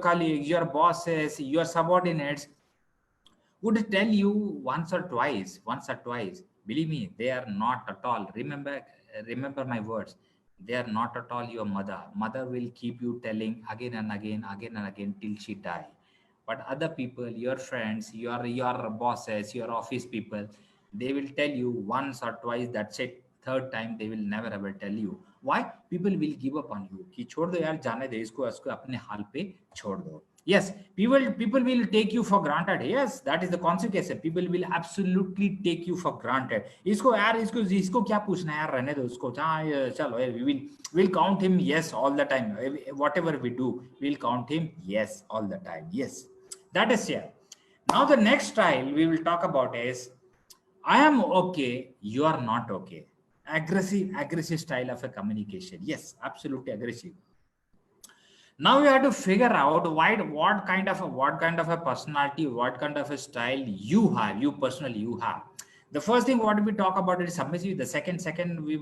colleagues, your bosses, your subordinates would tell you once or twice. Believe me, they are not at all. Remember my words. They are not at all your mother. Mother will keep you telling again and again till she die. But other people, your friends, your bosses, your office people, they will tell you once or twice. That's it. Third time they will never ever tell you. Why? People will give up on you. कि छोड़ दो यार, जाने दे इसको अपने हाल पे छोड़ दो. Yes, people will take you for granted. Yes, that is the consequence. People will absolutely take you for granted. इसको यार इसको क्या पूछना है यार, रहने दो उसको. हाँ चलो, we'll count him yes all the time. Whatever we do, we'll count him yes all the time. Yes, that is here. Now the next style we will talk about is I am okay, you are not okay. Aggressive style of a communication. Yes, absolutely aggressive. Now you have to figure out what kind of a personality, what kind of a style you personally have. The first thing what we talk about is submissive. The second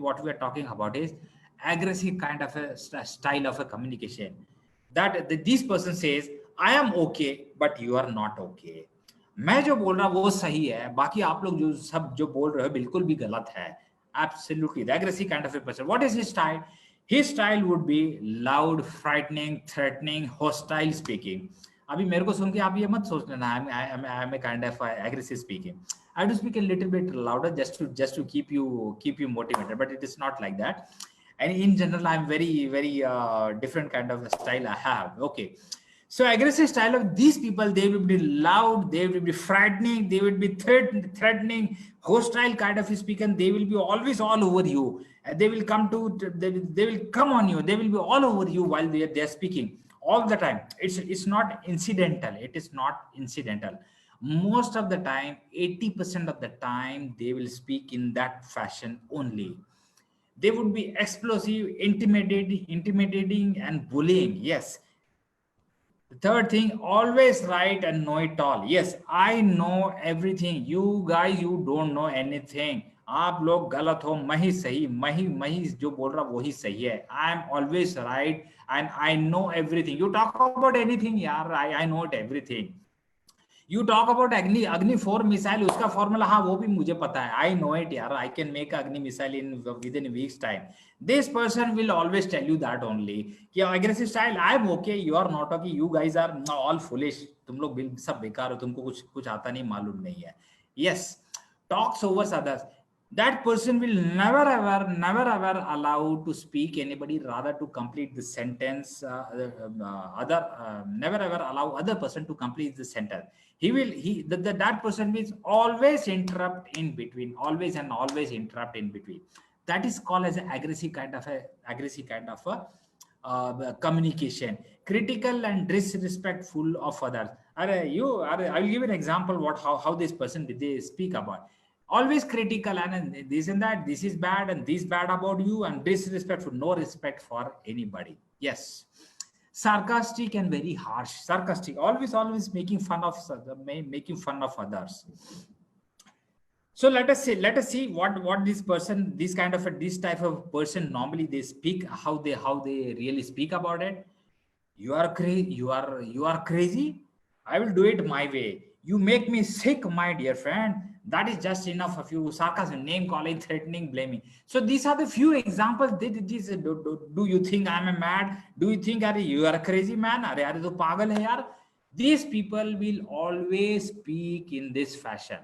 what we are talking about is aggressive kind of a style of a communication. That this person says I am okay but you are not okay. मैं जो बोल रहा वो सही है, बाकी आप लोग जो बोल रहे हो बिल्कुल भी गलत है. Absolutely, the aggressive kind of a person. What is his style? His style would be loud, frightening, threatening, hostile speaking. अभी मेरे को सुन के आप ये मत सोच लेना I'm a kind of aggressive speaking. I have to speak a little bit louder just to keep you motivated, but it is not like that. And in general, I'm very different kind of style I have. Okay. So aggressive style of these people, they will be loud, they will be frightening, they will be threatening, hostile kind of speaker. They will be always all over you. They will come on you. They will be all over you while they are speaking all the time. It's not incidental. It is not incidental. Most of the time, 80% of the time, they will speak in that fashion only. They would be explosive, intimidating, and bullying. Yes. The third thing, always right and know it all. Yes, I know everything. You guys, you don't know anything. आप लोग गलत हो, मैं ही सही, मैं ही जो बोल रहा वही सही है. I am always right and I know everything. You talk about anything, यार, I know it everything. You talk about Agni 4 missile, उसका formula, हाँ वो भी मुझे पता है. I know it, यार. I can make Agni missile within a week's time. This person will always tell you that only. कि aggressive style, I'm okay, you are not okay, you guys are all foolish. तुम लोग सब बेकार हो, तुमको कुछ आता नहीं, मालूम नहीं है. Yes, talks over others. That person will never ever allow to speak anybody, rather to complete the sentence. Never ever allow other person to complete the sentence. That person will always interrupt in between, always interrupt in between. That is called as an aggressive kind of a communication. Critical and disrespectful of others. I'll give an example how this person they speak about. Always critical and this and that, this is bad and this bad about you, and disrespectful, no respect for anybody. Yes. Sarcastic and very harsh. Sarcastic, always making fun of others. So let us see what this person, this type of person normally they speak, how they really speak about it. You are crazy. I will do it my way. You make me sick, my dear friend. That is just enough of you. Sarcasm, name calling, threatening, blaming. So these are the few examples. Do you think I'm a mad? Do you think you are a crazy man? To pagal hai yaar? These people will always speak in this fashion.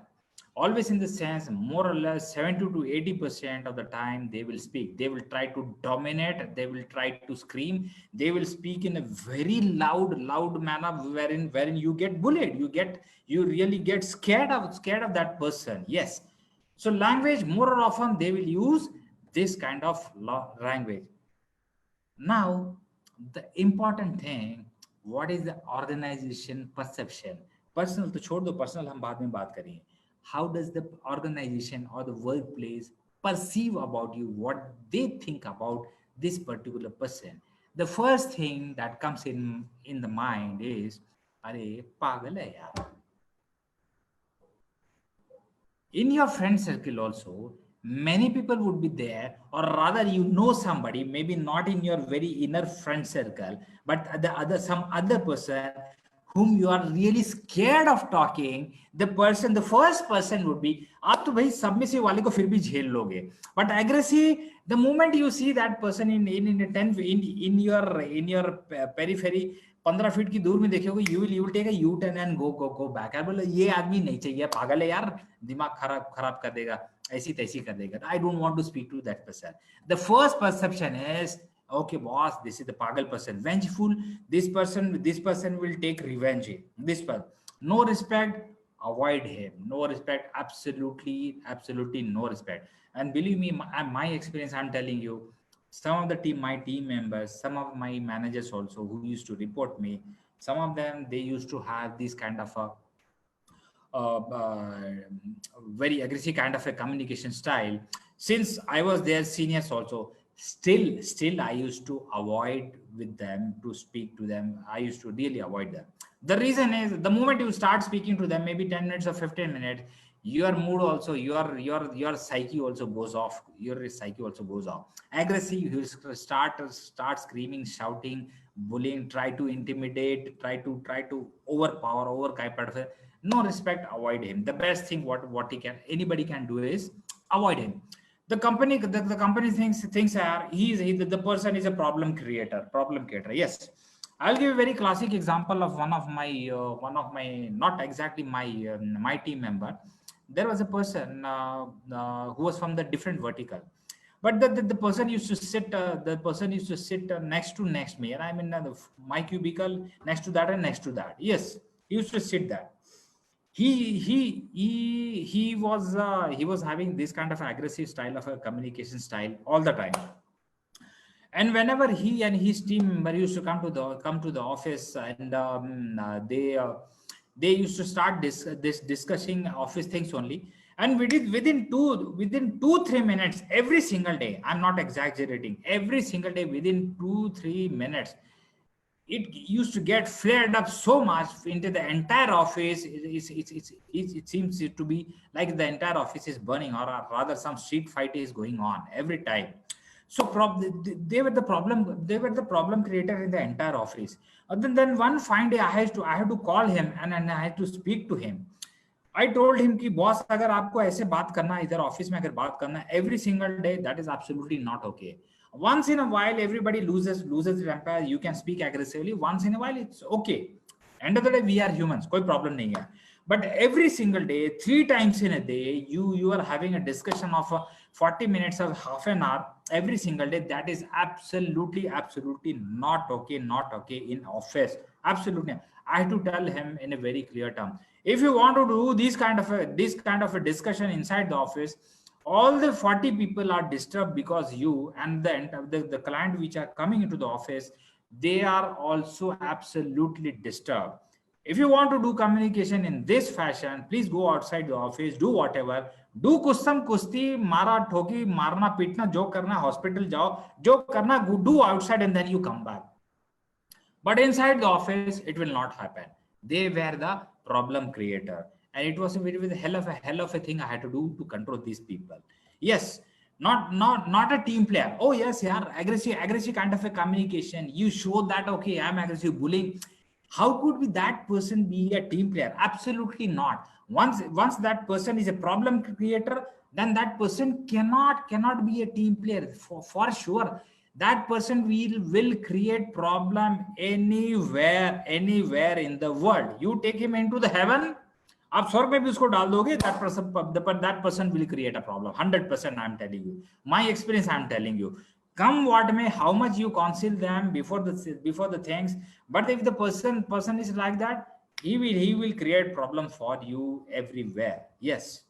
Always in the sense, more or less 70 to 80% of the time they will speak. They will try to dominate. They will try to scream. They will speak in a very loud manner wherein you get bullied. You really get scared of that person. Yes. So language, more or often they will use this kind of language. Now, the important thing, what is the organization perception? Personal to छोड़ दो, personal हम बाद में बात करेंगे. How does the organization or the workplace perceive about you, what they think about this particular person? The first thing that comes in the mind is, अरे पागल है यार. In your friend circle also, many people would be there, or rather you know somebody, maybe not in your very inner friend circle, but some other person whom you are really scared of talking, the first person would be, आप तो भाई submissive वाले को फिर भी झेल लोगे, but aggressive, the moment you see that person in 10 in your periphery, 15 feet की दूर में देखोगे, you will take a U-turn and go back. यार बोले ये आदमी नहीं चाहिए, पागल है यार, दिमाग खराब कर देगा, ऐसी तैसी कर देगा. I don't want to speak to that person. The first perception is, okay boss, this is the pagal person, vengeful, this person will take revenge. This person, no respect, avoid him. No respect, absolutely no respect. And believe me, my experience, I'm telling you, some of my team members, some of my managers also who used to report me, some of them, they used to have this kind of a very aggressive kind of a communication style. Since I was their seniors also, still I used to avoid with them to speak to them. I used to really avoid them. The reason is, the moment you start speaking to them, maybe 10 minutes or 15 minutes, your mood also, your psyche also goes off. Your psyche also goes off. Aggressive, you start screaming, shouting, bullying, try to intimidate, try to overpower. No respect, avoid him. The best thing what anybody can do is avoid him. The company thinks the person is a problem creator. Yes, I'll give a very classic example of one of my not exactly my team member. There was a person who was from the different vertical, but the person used to sit next to me, and I'm in my cubicle, next to that and next to that. Yes, he used to sit there. He was having this kind of aggressive style of a communication style all the time. And whenever he and his team member used to come to the office, and they used to start discussing office things only, and within 2-3 minutes every single day, I'm not exaggerating, every single day within 2-3 minutes, it used to get flared up so much into the entire office. It seems to be like the entire office is burning, or rather some street fight is going on every time. So they were the problem creator in the entire office. Then one fine day, I had to call him, and I had to speak to him. I told him कि boss, अगर आपको ऐसे बात करना है इधर office में, अगर बात करना है every single day, that is absolutely not okay. Once in a while, everybody loses temper. You can speak aggressively. Once in a while, it's okay. End of the day, we are humans. कोई problem नहीं है. But every single day, 3 times in a day, you are having a discussion of 40 minutes or half an hour every single day. That is absolutely not okay. Not okay in office. Absolutely. I have to tell him in a very clear term. If you want to do this kind of a discussion inside the office, all the 40 people are disturbed because you and the client which are coming into the office, they are also absolutely disturbed. If you want to do communication in this fashion, please go outside the office, do whatever, do kusam kusti, mara thoki, marna pitna, jo karna, hospital jao, jo karna, do outside, and then you come back. But inside the office, it will not happen. They were the problem creator. And it was a hell of a thing I had to do to control these people. Yes, not a team player. Oh yes, yeah, aggressive kind of a communication. You show that, okay, I'm aggressive, bullying. How could that person be a team player? Absolutely not. Once that person is a problem creator, then that person cannot be a team player for sure. That person will create problem anywhere in the world. You take him into the heaven, आप 100 रुपए भी उसको डाल दोगे, that person will create a problem. 100% I'm telling you. My experience, I'm telling you. Come what may, how much you counsel them before the things, but if the person is like that, he will create problem for you everywhere. Yes,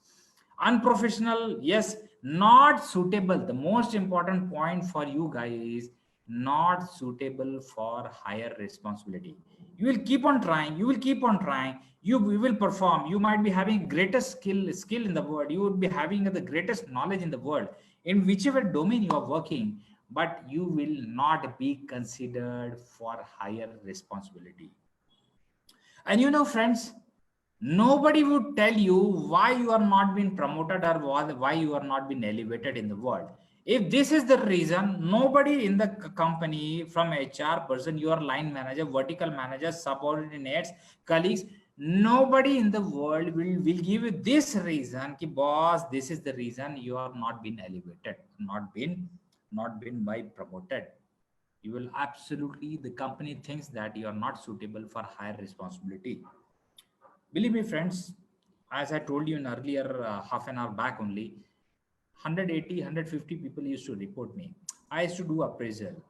unprofessional. Yes, not suitable. The most important point for you guys is not suitable for higher responsibility. You will keep on trying. You will perform. You might be having greatest skill in the world. You would be having the greatest knowledge in the world in whichever domain you are working, but you will not be considered for higher responsibility. And you know, friends, nobody would tell you why you are not being promoted or why you are not being elevated in the world. If this is the reason, nobody in the company, from HR person, your line manager, vertical manager, subordinates, colleagues, nobody in the world will give you this reason ki boss, this is the reason you are not been elevated, not been by promoted. You will absolutely, the company thinks that you are not suitable for higher responsibility. Believe me, friends, as I told you in earlier half an hour back only, 180 150 people used to report me. I used to do appraisal,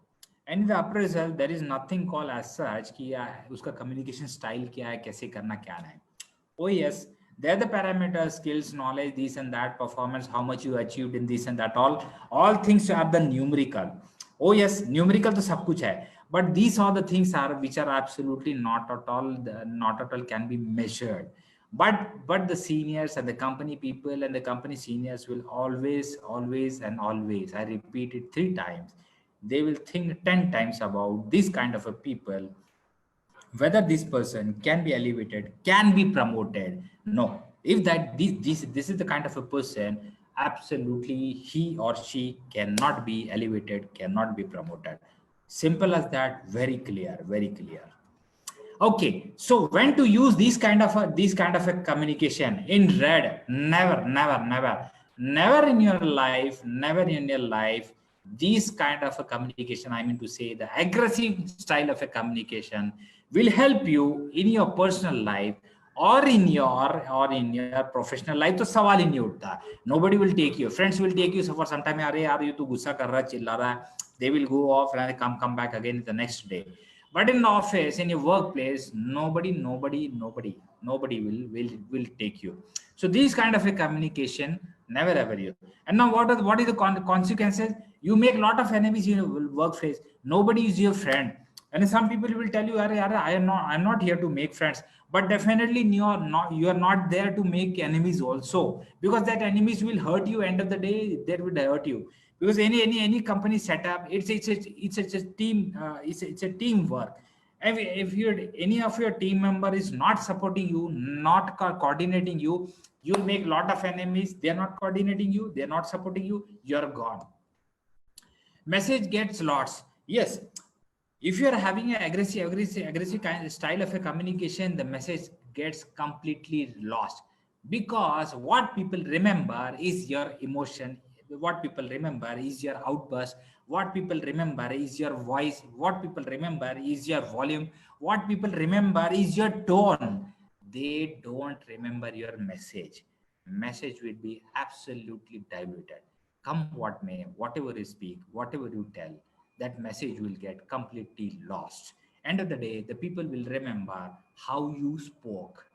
and in the appraisal there is nothing called as such कि उसका communication style क्या है, कैसे करना क्या है. Oh yes, there are the parameters, skills, knowledge, this and that, performance, how much you achieved in this and that, all things are the numerical. Oh yes, numerical तो सब कुछ है, but these are the things are which are absolutely not at all can be measured. But the seniors and the company people and the company seniors will always and always, I repeat it 3 times, they will think 10 times about this kind of a people, whether this person can be elevated, can be promoted. No, if that this is the kind of a person, absolutely he or she cannot be elevated, cannot be promoted. Simple as that. Very clear, very clear. Okay, so when to use these kind of a communication in red? Never in your life, never in your life. This kind of a communication, I mean to say, the aggressive style of a communication will help you in your personal life or in your professional life. तो सवाल ही नहीं उठता. Nobody will take you. Friends will take you for some time. अरे यार ये तो गुस्सा कर रहा है, चिल्ला रहा है. They will go off and come back again the next day. But in the office, in your workplace, nobody will take you. So these kind of a communication, never ever you. And now what is the consequences? You make a lot of enemies in your workplace. Nobody is your friend. And some people will tell you, I'm not here to make friends. But definitely you are not there to make enemies also, because that enemies will hurt you. End of the day, they will hurt you, because any company setup, it's a team, it's a teamwork. If any of your team member is not supporting you, not coordinating you, you'll make a lot of enemies. They're not coordinating you, they're not supporting you, you're gone. Message gets lost. Yes, if you are having an aggressive kind of style of a communication, the message gets completely lost, because what people remember is your emotion, what people remember is your outburst, what people remember is your voice, what people remember is your volume, what people remember is your tone. They don't remember your message. Message will be absolutely diluted. Come what may, whatever you speak, whatever you tell, that message will get completely lost. End of the day, the people will remember how you spoke.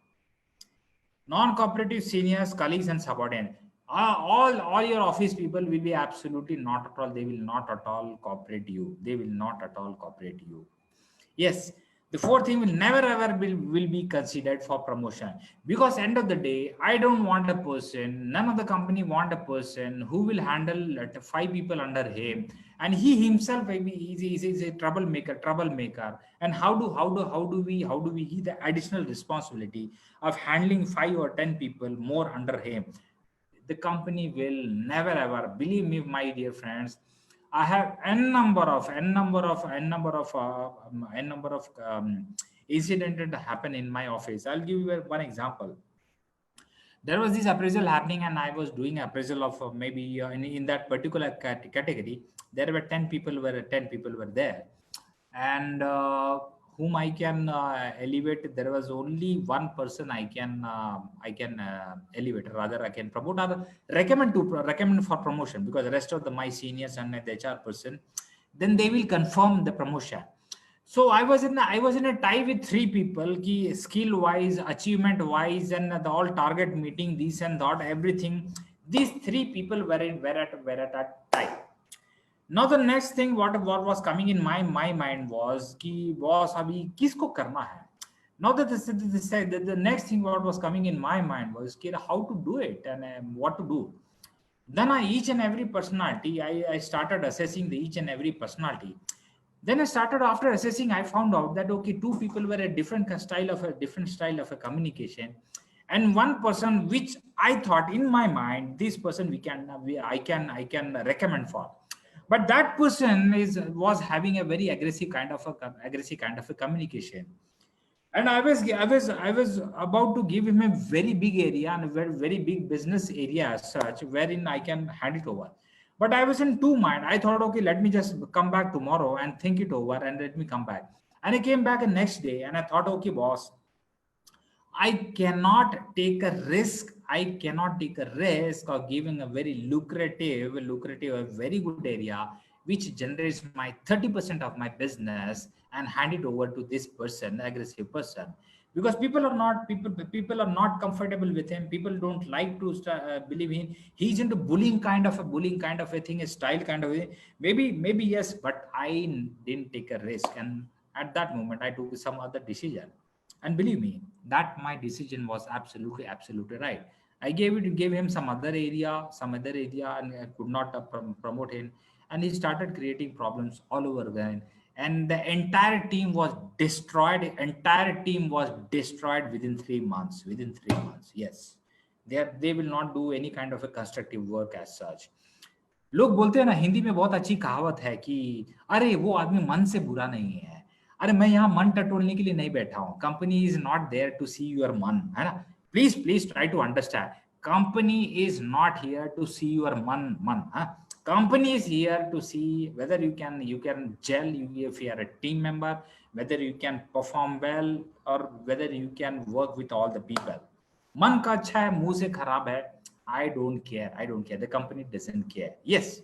Non-cooperative seniors, colleagues, and subordinates. All your office people will be absolutely not at all. They will not at all cooperate you. They will not at all cooperate you. Yes, the fourth thing will never ever will be considered for promotion, because end of the day, I don't want a person, none of the company want a person who will handle 5 people under him, and he himself maybe is a troublemaker. And how do we he the additional responsibility of handling 5 or 10 people more under him? The company will never ever, believe me, my dear friends. I have n number of incidents that happen in my office. I'll give you one example. There was this appraisal happening, and I was doing appraisal of maybe in that particular category. There were 10 people were there, and whom I can elevate. There was only one person I can elevate, rather I can promote, or recommend for promotion, because the rest of my seniors and the HR person, then they will confirm the promotion. So I was in a tie with 3 people, ki skill wise, achievement wise, and the all target meeting, this and that, everything. These 3 people were at a tie. Now the next thing what was coming in my mind was कि boss अभी किसको करना है. Now that the next thing what was coming in my mind was कि how to do it and what to do. Then each and every personality, I started assessing each and every personality. Then after assessing, I found out that okay, 2 people were a different style of a communication, and one person which I thought in my mind, this person I can recommend for. But that person was having a very aggressive kind of a communication. And I was about to give him a very big area and a very big business area as such, wherein I can hand it over. But I was in two mind. I thought, okay, let me just come back tomorrow and think it over and let me come back. And I came back the next day and I thought, okay, boss, I cannot take a risk. I cannot take a risk of giving a very a very good area, which generates my 30% of my business, and hand it over to this person, aggressive person, because people are not comfortable with him. People don't like to believe in. He's into bullying kind of a thing, a style kind of a. Maybe yes, but I didn't take a risk, and at that moment I took some other decision. And believe me, that my decision was absolutely right. I gave him some other area, and I could not promote him, and he started creating problems all over again. And the entire team was destroyed. Entire team was destroyed within 3 months. Within 3 months, yes, they will not do any kind of a constructive work as such. लोग बोलते हैं ना, हिंदी में बहुत अच्छी कहावत है कि अरे वो आदमी मन से बुरा नहीं है। अरे मैं यहाँ मन टटोलने के लिए नहीं बैठा हूँ। Company is not there to see your मन, है ना। Please try to understand, company is not here to see your मन। Company is here to see whether you can gel, if you are a team member, whether you can perform well, or whether you can work with all the people. मन का अच्छा है, मुंह से खराब है, I don't care. The company doesn't care. Yes,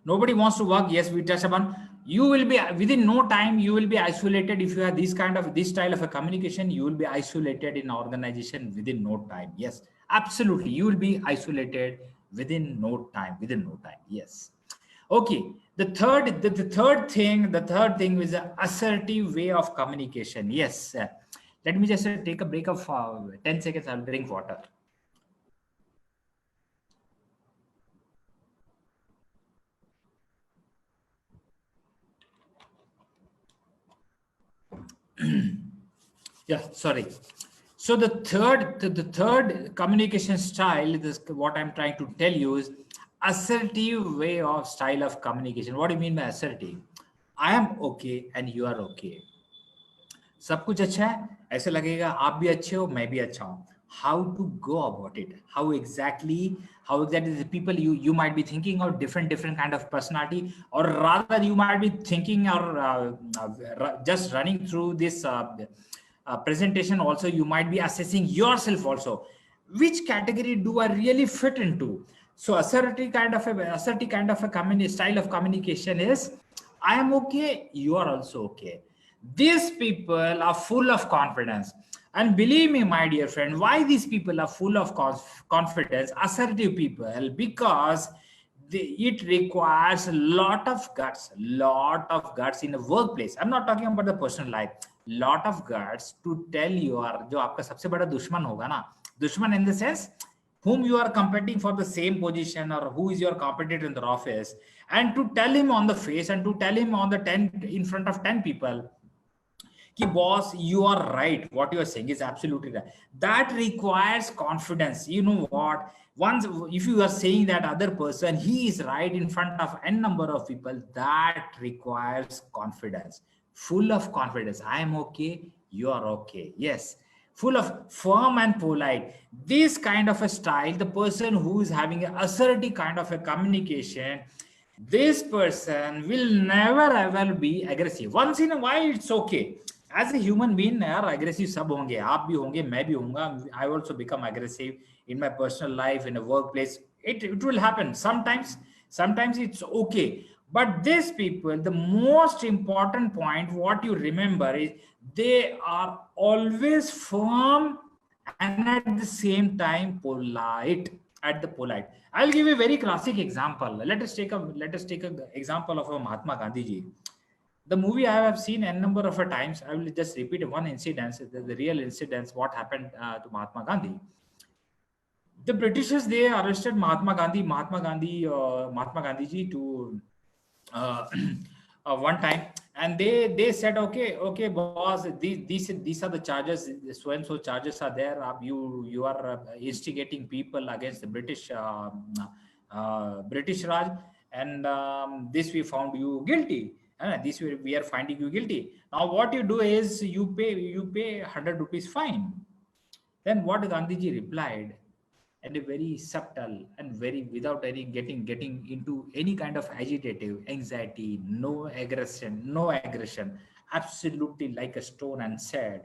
nobody wants to work. Yes, we touch upon, you will be within no time, you will be isolated. If you have this style of a communication, you will be isolated in organization within no time. Yes, absolutely, you will be isolated within no time. Yes. Okay, the third thing is an assertive way of communication. Yes, let me just take a break of 10 seconds. I'll drink water. Yeah, sorry. So the third communication style, this what I'm trying to tell you, is assertive way of style of communication. What do you mean by assertive? I am okay and you are okay. सब कुछ अच्छा है, ऐसे लगेगा आप भी अच्छे हो, मैं भी अच्छा हूँ. How to go about it? How exactly the people, you might be thinking of different kind of personality, or rather you might be thinking or just running through this presentation. Also, you might be assessing yourself also, which category do I really fit into. So assertive kind of a style of communication is, I am okay, you are also okay. These people are full of confidence. And believe me, my dear friend, why these people are full of confidence, assertive people? Because it requires a lot of guts in the workplace. I'm not talking about the personal life. Lot of guts to tell your, जो आपका सबसे बड़ा दुश्मन होगा ना, दुश्मन in the sense whom you are competing for the same position, or who is your competitor in the office, and to tell him on the face, and to tell him on the 10 in front of 10 people, ki boss, you are right, what you are saying is absolutely right. That requires confidence. You know what, once if you are saying that other person, he is right in front of n number of people, that requires confidence. Full of confidence. I am okay, you are okay. Yes, full of firm and polite. This kind of a style, the person who is having an assertive kind of a communication, this person will never ever be aggressive. Once in a while, it's okay. As a human being, यार aggressive सब होंगे, आप भी होंगे, मैं भी होऊंगा. I also become aggressive in my personal life, in a workplace. It will happen sometimes. Sometimes it's okay. But these people, the most important point, what you remember is, they are always firm and at the same time polite. I'll give you a very classic example. Let us take an example of a Mahatma Gandhi ji. The movie I have seen a number of times. I will just repeat one incident, the real incidents, what happened to Mahatma Gandhi. The Britishers, they arrested Mahatma Gandhi ji to one time, And they said, okay boss, these are the charges, so and so charges are there. You are instigating people against the British Raj, and this we found you guilty. This we are finding you guilty. Now what you do is you pay 100 rupees fine. Then what Gandhiji replied, and a very subtle and very without any getting into any kind of agitative anxiety, no aggression, absolutely like a stone, and said,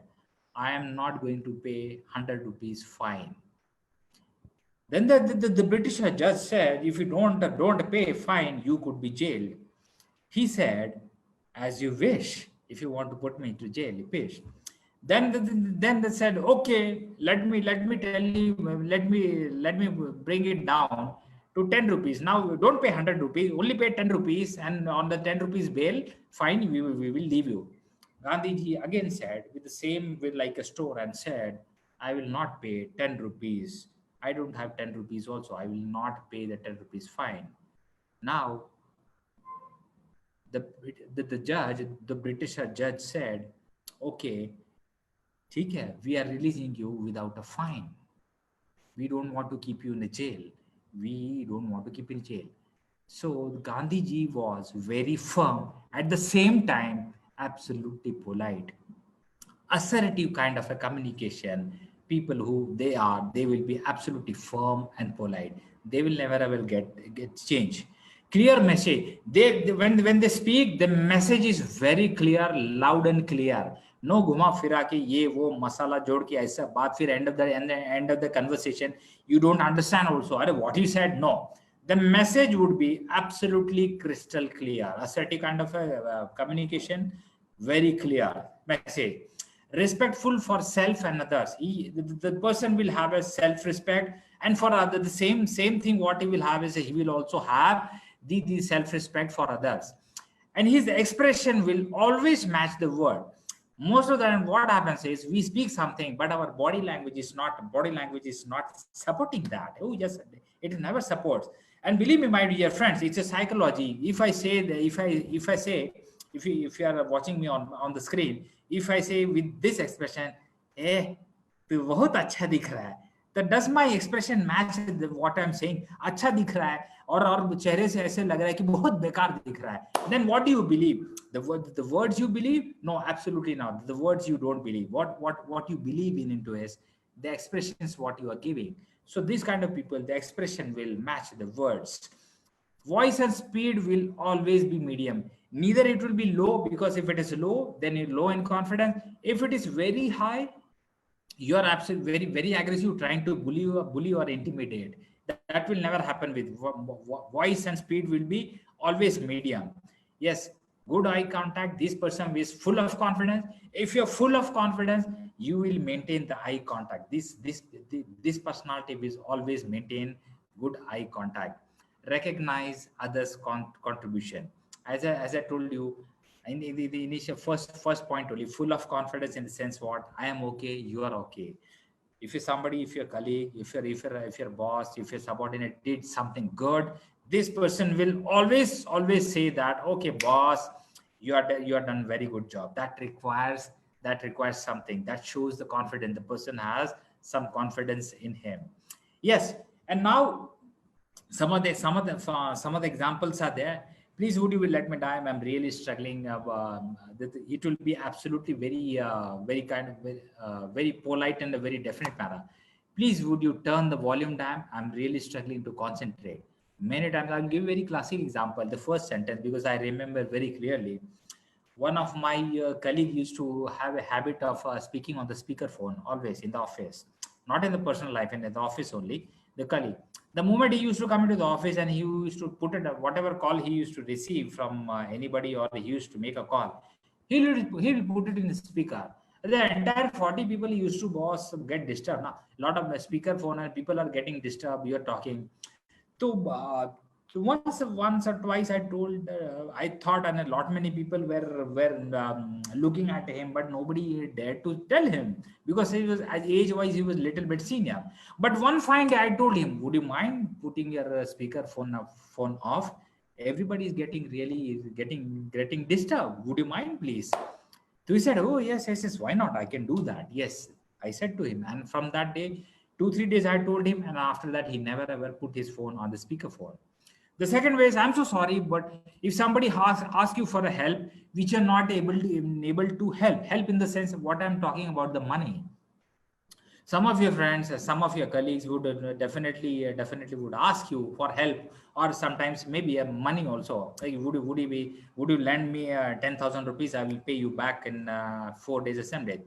I am not going to pay 100 rupees fine. Then the British judge said, if you don't pay fine, you could be jailed. He said, as you wish. If you want to put me into jail, wish. Then they said, okay, let me tell you, let me bring it down to 10 rupees. Now don't pay 100 rupees, only pay 10 rupees, and on the 10 rupees bail, fine, we will leave you. Gandhiji again said, with the same, with like a store, and said, I will not pay 10 rupees. I don't have 10 rupees also. I will not pay the 10 rupees fine. Now, the judge, the British judge said, okay, okay, we are releasing you without a fine. We don't want to keep you in the jail. We don't want to keep you in jail. So Gandhiji was very firm, at the same time, absolutely polite, assertive kind of a communication. People who they will be absolutely firm and polite. They will never ever get changed. Clear message. When they speak, the message is very clear, loud and clear. No घुमा फिरा के ये वो मसाला जोड़ के ऐसा बात, फिर end of the conversation you don't understand also. अरे what he said? No, the message would be absolutely crystal clear. Assertive kind of a communication, very clear message. Respectful for self and others. The person will have a self-respect, and for other the same thing. What he will have is he will also have the self-respect for others, and his expression will always match the word. Most of the time what happens is we speak something, but our body language is not supporting that. It never supports. And believe me, my dear friends, it's a psychology. If I say that, if you are watching me on the screen, if I say with this expression, तो बहुत अच्छा दिख रहा है, तो does my expression match what I'm saying? अच्छा दिख रहा है, और चेहरे से ऐसे लग रहा है कि बहुत बेकार दिख रहा है. Then what do you believe? The words you believe? No, absolutely not. The words you don't believe. What you believe into is the expressions what you are giving. So these kind of people, the expression will match the words. Voice and speed will always be medium. Neither it will be low, because if it is low, then you're low in confidence. If it is very high, you are absolutely very aggressive, trying to bully or intimidate. That will never happen. With voice and speed will be always medium. Yes, good eye contact. This person is full of confidence. If you're full of confidence, you will maintain the eye contact. This personality will always maintain good eye contact. Recognize others' contribution. As I told you in the initial first point only, full of confidence in the sense what I am okay, you are okay. If you're somebody, if your colleague, if your boss, if your subordinate did something good, this person will always say that, okay boss, you are done very good job. That requires something that shows the confidence. The person has some confidence in him. Yes. And now some of the examples are there. Please, would you let me time? I'm really struggling. It will be absolutely very kind of very polite and a very definite manner. Please, would you turn the volume down? I'm really struggling to concentrate. Many times I'll give a very classic example. The first sentence, because I remember very clearly. One of my colleague used to have a habit of speaking on the speakerphone always in the office, not in the personal life, in the office only. The colleague, the moment he used to come into the office and he used to put it, whatever call he used to receive from anybody, or he used to make a call, he'll put it in the speaker. The entire 40 people he used to boss get disturbed. Now, a lot of speaker phone and people are getting disturbed. You're talking. So once or twice I told, I thought, and a lot many people were looking at him, but nobody dared to tell him, because he was, as age wise, he was little bit senior. But one fine day I told him, would you mind putting your speaker phone off? everybody is getting disturbed. Would you mind, please? So he said, oh, yes, why not? I can do that. Yes, I said to him. And from that day, 2, 3 days, I told him. And after that, he never ever put his phone on the speakerphone. The second way is, I'm so sorry, but if somebody asks you for a help, which you're not able to help in the sense of what I'm talking about, the money. Some of your friends, some of your colleagues would definitely would ask you for help, or sometimes maybe money also. Like, would you lend me 10,000 rupees? I will pay you back in 4 days or some day.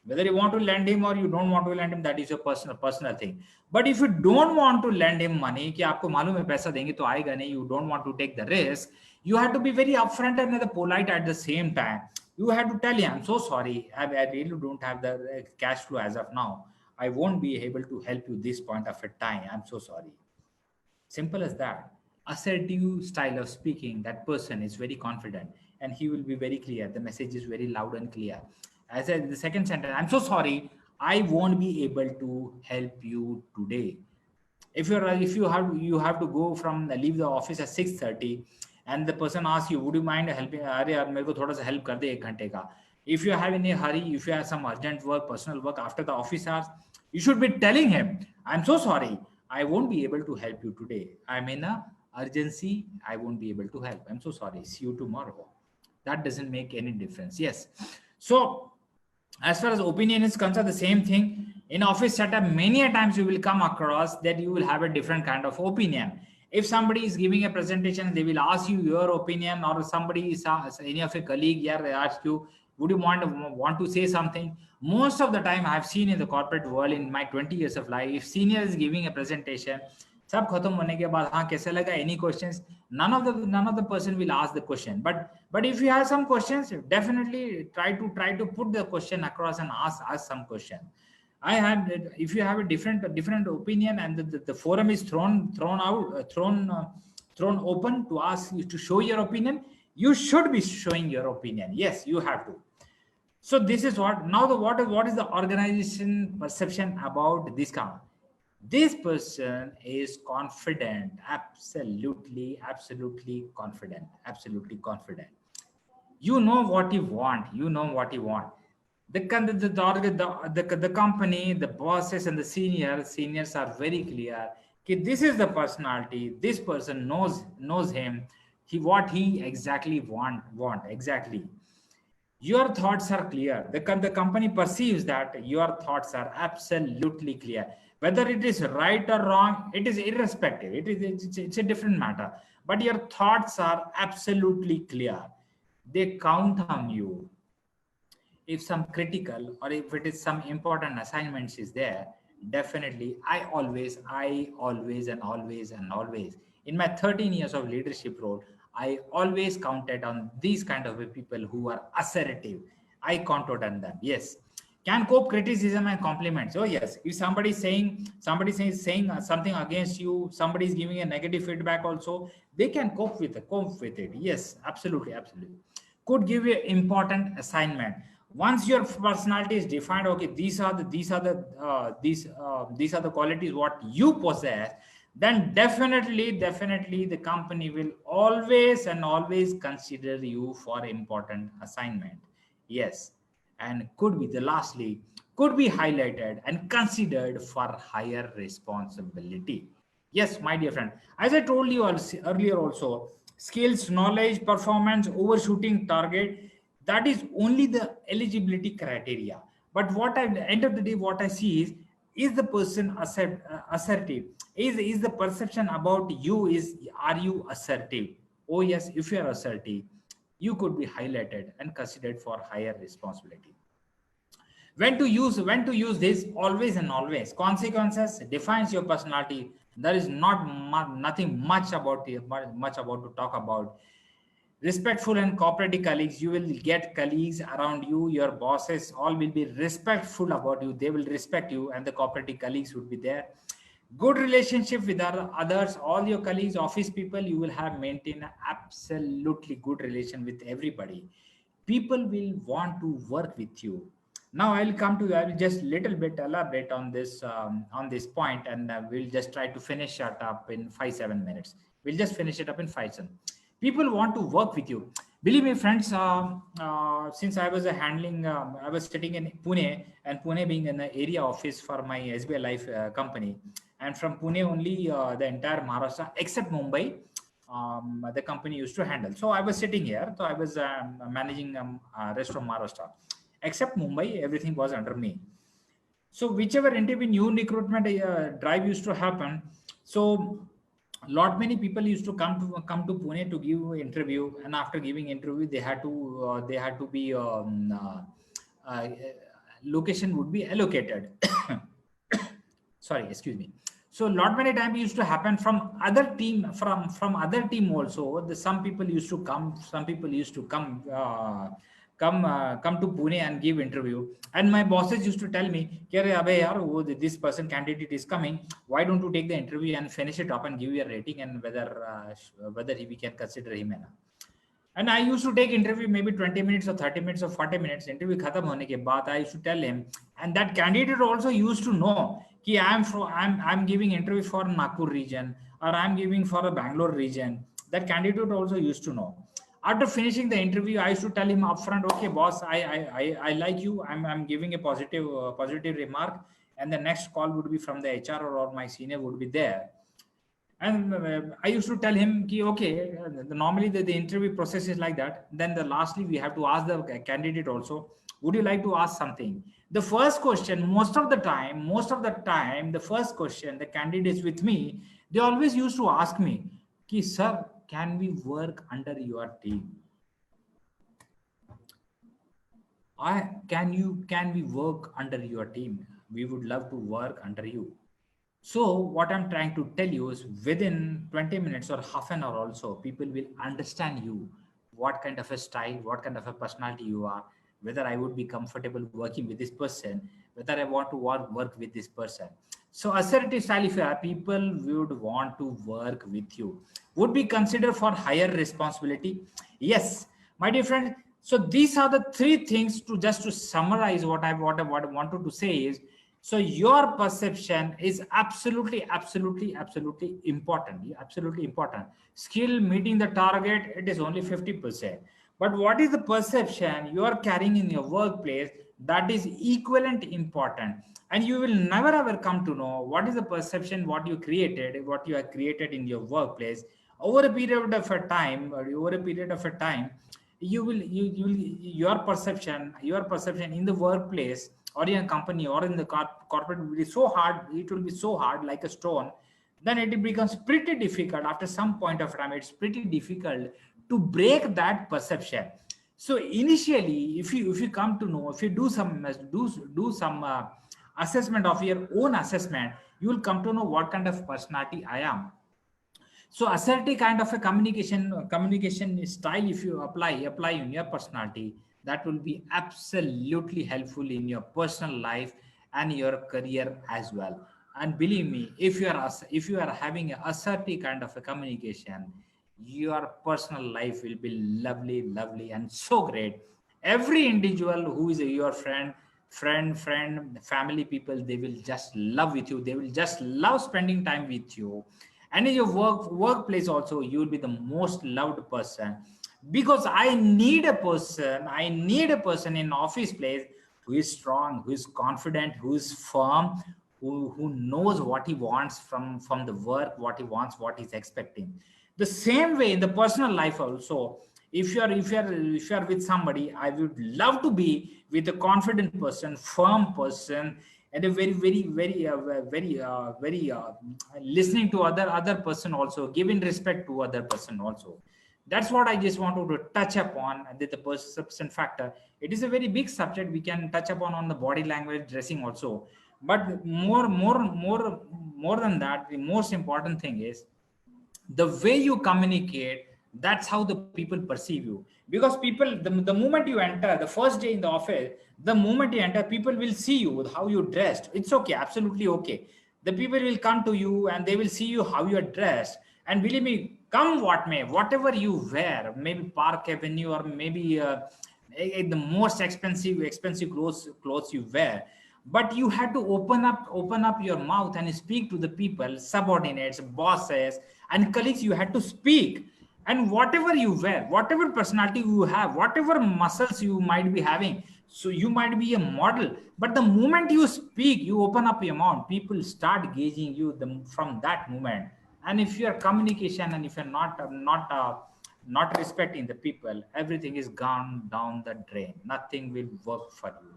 Whether you want to lend him or you don't want to lend him, that is your personal thing. But if you don't want to lend him money, कि आपको मालूम है पैसा देंगे तो आएगा नहीं, you don't want to take the risk, you have to be very upfront and polite at the same time. You have to tell him, I'm so sorry, I really don't have the cash flow as of now. I won't be able to help you this point of a time. I'm so sorry. Simple as that. Assertive style of speaking, that person is very confident and he will be very clear. The message is very loud and clear. As the second sentence, I'm so sorry, I won't be able to help you today. If you have to go from leave the office at 6:30 and the person asks you, would you mind helping? अरे यार मेरे को थोड़ा सा help कर दे 1 घंटे का. If you have any hurry, if you have some urgent work, personal work after the office hours, you should be telling him, I'm so sorry, I won't be able to help you today. I'm in a urgency. I won't be able to help. I'm so sorry. See you tomorrow. That doesn't make any difference. Yes. So as far as opinion is concerned, the same thing. In office setup, many a times you will come across that you will have a different kind of opinion. If somebody is giving a presentation, they will ask you your opinion, or somebody is any of your colleague here, they ask you, would you want to say something? Most of the time I've seen in the corporate world in my 20 years of life, if senior is giving a presentation, सब खत्म होने के बाद हाँ कैसे लगा, any questions, none of the person will ask the question. But if you have some questions, definitely try to put the question across and ask some question. I have, if you have a different opinion and the forum is thrown open to ask you to show your opinion, you should be showing your opinion. Yes, you have to. So this is what now what is the organization perception about this guy? This person is confident, absolutely confident, absolutely confident. You know what you want. The company, the bosses and the seniors are very clear. Okay, this is the personality. This person knows him. What he exactly want exactly. Your thoughts are clear. The company perceives that your thoughts are absolutely clear. Whether it is right or wrong, it is irrespective. It's a different matter. But your thoughts are absolutely clear. They count on you. If some critical or if it is some important assignments is there, definitely I always in my 13 years of leadership role, I always counted on these kind of people who are assertive. I counted on them. Yes, can cope criticism and compliments. Oh yes, if somebody is saying something against you, somebody is giving a negative feedback also, they can cope with it. Yes, absolutely. Could give you important assignment. Once your personality is defined, okay, these are the qualities what you possess, then definitely the company will always consider you for important assignment. Yes, and could be highlighted and considered for higher responsibility. Yes, my dear friend, as I told you earlier also, skills, knowledge, performance, overshooting target, that is only the eligibility criteria. But what at the end of the day, what I see is the person assertive? Is the perception about you is, are you assertive? Oh yes, if you are assertive, you could be highlighted and considered for higher responsibility. When to use this? Always and always. Consequences defines your personality. There is nothing much about to talk about. Respectful and cooperative colleagues, you will get colleagues around you, your bosses all will be respectful about you, they will respect you, and the cooperative colleagues would be there. Good relationship with others, all your colleagues, office people, you will have maintained absolutely good relation with everybody. People will want to work with you. Now I will just little bit elaborate on this point, and we'll just try to finish it up in 5-7 minutes. We'll just finish it up in 5 7. People want to work with you. Believe me, friends, since I was handling, I was sitting in Pune, and Pune being an area office for my SBI Life company. And from Pune only, the entire Maharashtra, except Mumbai, the company used to handle. So I was sitting here, so I was managing rest of Maharashtra. Except Mumbai, everything was under me. So whichever interview new recruitment drive used to happen, so lot many people used to come to Pune to give interview, and after giving interview, they had to be uh, location would be allocated. Sorry, excuse me. So lot many time used to happen from other team, from other team also. Some people used to come, some people used to come to Pune and give interview. And my bosses used to tell me, "Kya re, abe yaar, this person candidate is coming. Why don't you take the interview and finish it up and give you a rating, and whether we can consider him or not." And I used to take interview maybe 20 minutes or 30 minutes or 40 minutes. Interview khatam hone ke baad, I used to tell him, and that candidate also used to know कि I'm giving interview for Nagpur region, or I'm giving for a Bangalore region. That candidate also used to know. After finishing the interview, I used to tell him upfront, okay, boss, I like you. I'm giving a positive remark, and the next call would be from the HR, or my senior would be there. And I used to tell him, ki, okay, normally the interview process is like that. Then lastly, we have to ask the candidate also, would you like to ask something? The first question, most of the time, the first question, the candidates with me, they always used to ask me, ki, sir, can we work under your team? Can we work under your team? We would love to work under you. So what I'm trying to tell you is, within 20 minutes or half an hour also, people will understand you, what kind of a style, what kind of a personality you are, whether I would be comfortable working with this person, whether I want to work with this person. So assertive style, if you are, people would want to work with you, would be considered for higher responsibility. Yes, my dear friend. So these are the three things, to just to summarize what I wanted to say is, so your perception is absolutely important. Absolutely important. Skill meeting the target, it is only 50%. But what is the perception you are carrying in your workplace, that is equivalent important. And you will never ever come to know what is the perception, what you have created in your workplace over a period of a time, your perception in the workplace, or in a company, or in the corporate, will be so hard. It will be so hard, like a stone. Then it becomes pretty difficult. After some point of time, it's pretty difficult to break that perception. So initially, if you come to know, if you do some assessment of your own assessment, you will come to know what kind of personality I am. So assertive kind of a communication style, if you apply in your personality, that will be absolutely helpful in your personal life and your career as well. And believe me, if you are having a assertive kind of a communication, your personal life will be lovely and so great. Every individual who is your friend, family people, they will just love with you, they will just love spending time with you. And in your workplace also, you will be the most loved person, because I need a person in office place who is strong, who is confident, who is firm, who knows what he wants from the work, what he wants, what he's expecting. The same way in the personal life also, if you are with somebody, I would love to be with a confident person, firm person, and a very listening to other person also, giving respect to other person also. That's what I just wanted to touch upon, the perception factor. It is a very big subject. We can touch upon on the body language, dressing also. But more than that, the most important thing is the way you communicate. That's how the people perceive you. Because people, the moment you enter the first day in the office, the moment you enter, people will see you with how you dressed. It's okay, absolutely okay. The people will come to you and they will see you how you are dressed. And believe me, come what may, whatever you wear, maybe Park Avenue, or maybe the most expensive clothes you wear, but you had to open up your mouth and speak to the people, subordinates, bosses, and colleagues. You had to speak. And whatever you wear, whatever personality you have, whatever muscles you might be having, so you might be a model, but the moment you speak, you open up your mouth, people start gauging you from that moment. And if your communication and if you're not respecting the people, everything is gone down the drain, nothing will work for you.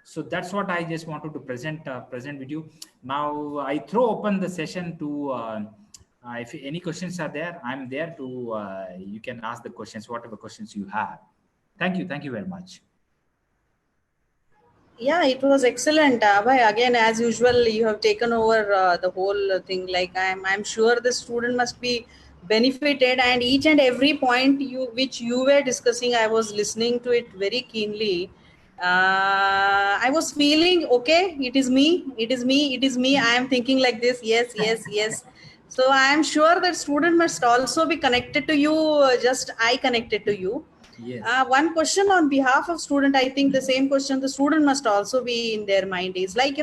So that's what I just wanted to present with you. Now I throw open the session to if any questions are there, I'm there to you can ask the questions, whatever questions you have. Thank you very much. Yeah, it was excellent. Abhay, again, as usual, you have taken over the whole thing. Like I'm sure the student must be benefited, and each and every point which you were discussing, I was listening to it very keenly. I was feeling okay. It is me. It is me. It is me. I am thinking like this. Yes, yes, yes. So I am sure that student must also be connected to you. Just I connected to you. Yes. One question on behalf of student, I think the same question the student must also be in their mind is like,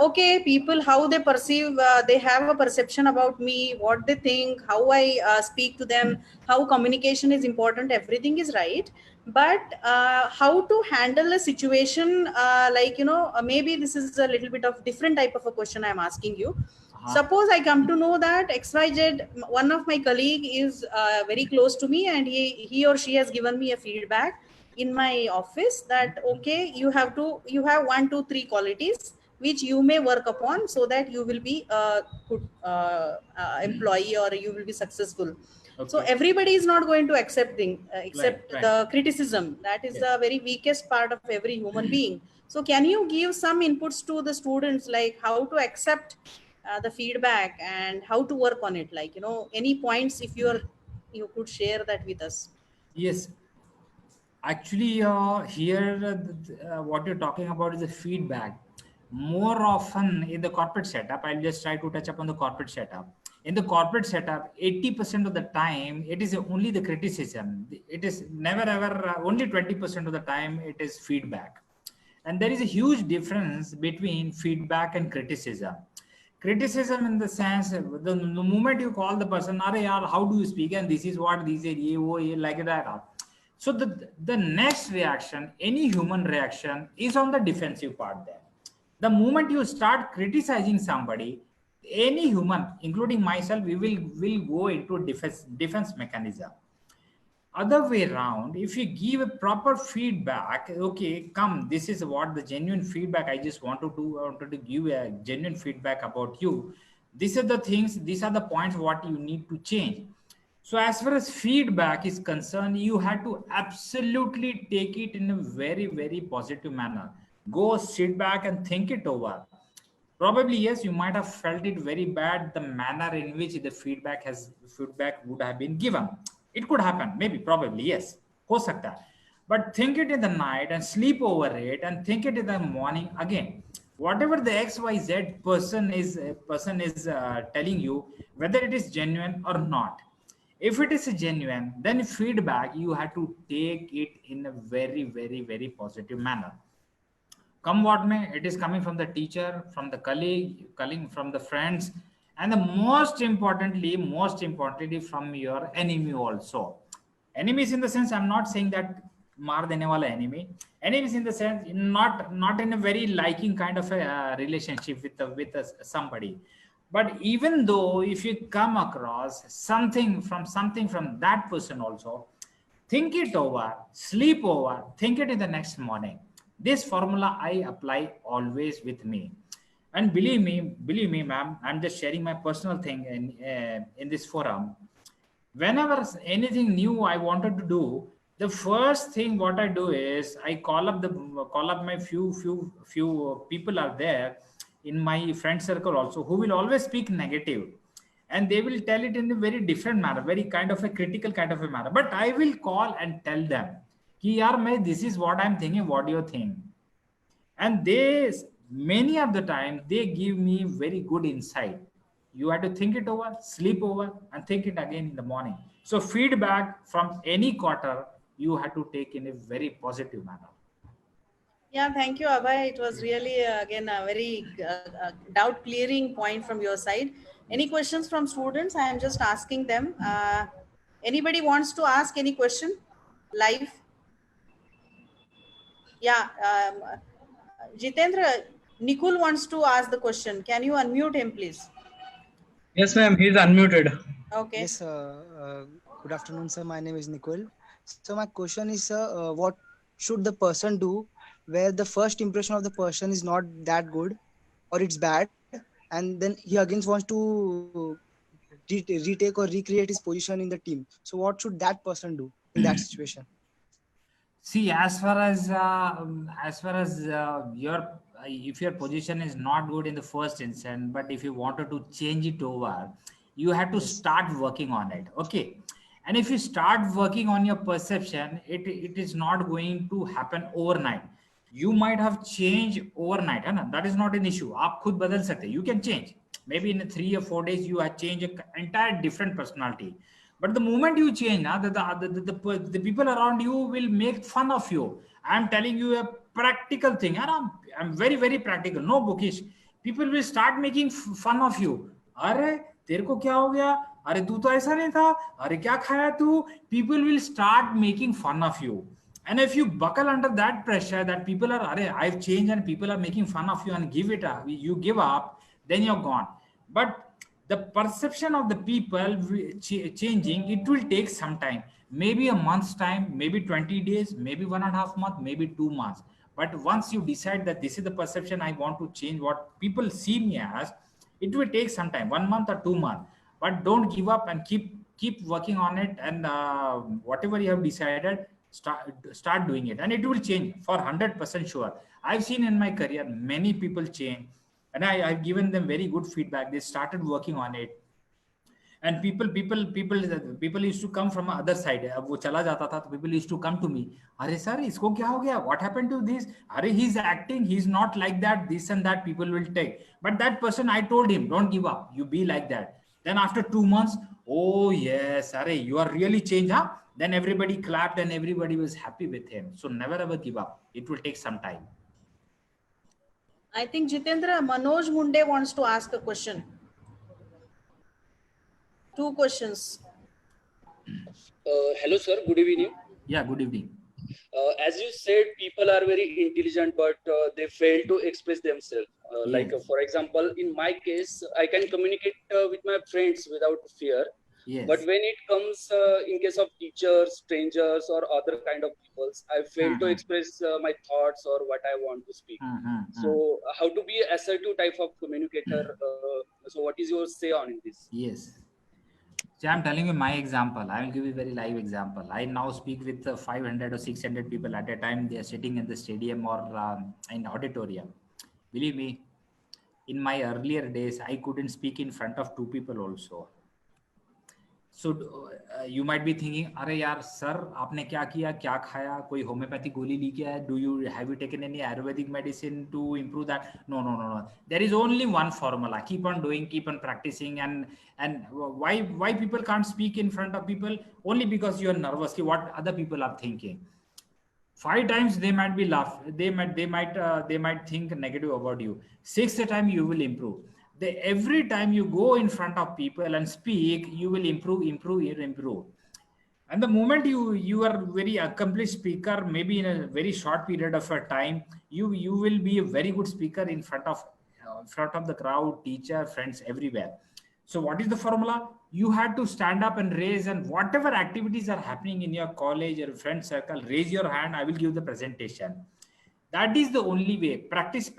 okay, people, how they perceive, they have a perception about me, what they think, how I speak to them, how communication is important, everything is right. But how to handle a situation, maybe this is a little bit of different type of a question I'm asking you. Suppose I come to know that XYZ, one of my colleague is very close to me, and he or she has given me a feedback in my office that, okay, you have 1, 2, 3 qualities which you may work upon so that you will be a good employee or you will be successful. Okay. So everybody is not going to accept right. The criticism. That is the very weakest part of every human being. So can you give some inputs to the students, like how to accept the feedback and how to work on it, like any points if you could share that with us? Yes, actually here what you're talking about is a feedback. More often in the corporate setup, I'll just try to touch upon the corporate setup. In the corporate setup, 80% of the time it is only the criticism. It is never ever only 20% of the time it is feedback. And there is a huge difference between feedback and criticism. Criticism in the sense, the moment you call the person, how do you speak, and this is what this is, like that. So the next reaction, any human reaction, is on the defensive part there. The moment you start criticizing somebody, any human, including myself, will go into defense mechanism. Other way around, if you give a proper feedback, okay, come, this is what the genuine feedback I just wanted to give a genuine feedback about you. These are the things, these are the points what you need to change. So as far as feedback is concerned, you have to absolutely take it in a very, very positive manner. Go sit back and think it over. Probably, yes, you might have felt it very bad, the manner in which the feedback would have been given. It could happen, maybe, probably, yes. Ho sakta. But think it in the night and sleep over it and think it in the morning again. Whatever the XYZ person is telling you, whether it is genuine or not. If it is genuine, then feedback, you have to take it in a very, very, very positive manner. Come what may, it is coming from the teacher, from the colleague, from the friends, and the most importantly from your enemy also. Enemies in the sense, I'm not saying that maar dene wala enemy. Enemies in the sense, not in a very liking kind of a relationship with somebody. But even though if you come across something from that person also, think it over, sleep over, think it in the next morning. This formula I apply always with me. And believe me, ma'am, I'm just sharing my personal thing in this forum. Whenever anything new I wanted to do, the first thing what I do is I call up my few people are there in my friend circle also who will always speak negative, and they will tell it in a very different manner, very kind of a critical kind of a manner. But I will call and tell them, Ki yaar, this is what I'm thinking, what do you think? And they, many of the time, they give me very good insight. You have to think it over, sleep over, and think it again in the morning. So feedback from any quarter, you have to take in a very positive manner. Yeah, thank you, Abhay. It was really, again, a very doubt clearing point from your side. Any questions from students? I am just asking them. Anybody wants to ask any question live? Yeah, Jitendra, Nikul wants to ask the question. Can you unmute him, please? Yes, ma'am. He's unmuted. Okay. Yes, good afternoon, sir. My name is Nicole. So my question is, sir, what should the person do where the first impression of the person is not that good or it's bad, and then he again wants to retake or recreate his position in the team. So what should that person do in that situation? See, as far as your if your position is not good in the first instance, but if you wanted to change it over, you have to Yes. start working on it. Okay, and if you start working on your perception, it is not going to happen overnight. You might have changed overnight, है ना? That is not an issue. आप खुद बदल सकते. You can change. Maybe in 3 or 4 days you have changed an entire different personality. But the moment you change, now the people around you will make fun of you. I'm telling you a practical thing, and I'm very very practical, no bookish. People will start making fun of you. अरे तेरे को क्या हो गया? अरे तू तो ऐसा नहीं था. अरे क्या खाया तू? People will start making fun of you. And if you buckle under that pressure that people are, I've changed and people are making fun of you and give it up, you give up, then you're gone. But the perception of the people changing, it will take some time, maybe a month's time, maybe 20 days, maybe 1.5 months, maybe 2 months. But once you decide that this is the perception I want to change, what people see me as, it will take some time, 1 month or 2 months. But don't give up and keep working on it, and whatever you have decided, start doing it, and it will change for 100% sure. I've seen in my career many people change, and I've given them very good feedback. They started working on it, and people used to come from other side. अब वो चला जाता था, तो people used to come to me. अरे sir, इसको क्या हो गया? What happened to this? अरे he's acting, he's not like that. This and that people will take. But that person, I told him, don't give up. You be like that. Then after 2 months, oh yes, अरे you are really changed, huh? Then everybody clapped and everybody was happy with him. So never ever give up. It will take some time. I think Jitendra, Manoj Munde wants to ask a question. 2 questions. Hello, sir. Good evening. Yeah, good evening. As you said, people are very intelligent, but they fail to express themselves. Like, Yes. for example, in my case, I can communicate with my friends without fear. Yes. But when it comes in case of teachers, strangers, or other kind of peoples, I fail to express my thoughts or what I want to speak. So, how to be assertive type of communicator? So, what is your say on this? Yes. See, I'm telling you my example. I will give you a very live example. I now speak with 500 or 600 people at a time. They are sitting in the stadium or in auditorium. Believe me, in my earlier days, I couldn't speak in front of 2 people also. So you might be thinking, अरे यार sir आपने क्या किया, क्या खाया, कोई homeopathy गोली ली क्या है, do you have you taken any Ayurvedic medicine to improve that? No. There is only one formula. Keep on doing, keep on practicing. And why people can't speak in front of people? Only because you are nervous. What other people are thinking. 5 times they might be laugh. They might think negative about you. 6th time you will improve. Every time you go in front of people and speak, you will improve. And the moment you are very accomplished speaker, maybe in a very short period of a time, you will be a very good speaker in front of the crowd, teacher, friends, everywhere. So what is the formula? You had to stand up and raise, and whatever activities are happening in your college or friend circle, raise your hand. I will give the presentation. That is the only way. Practice,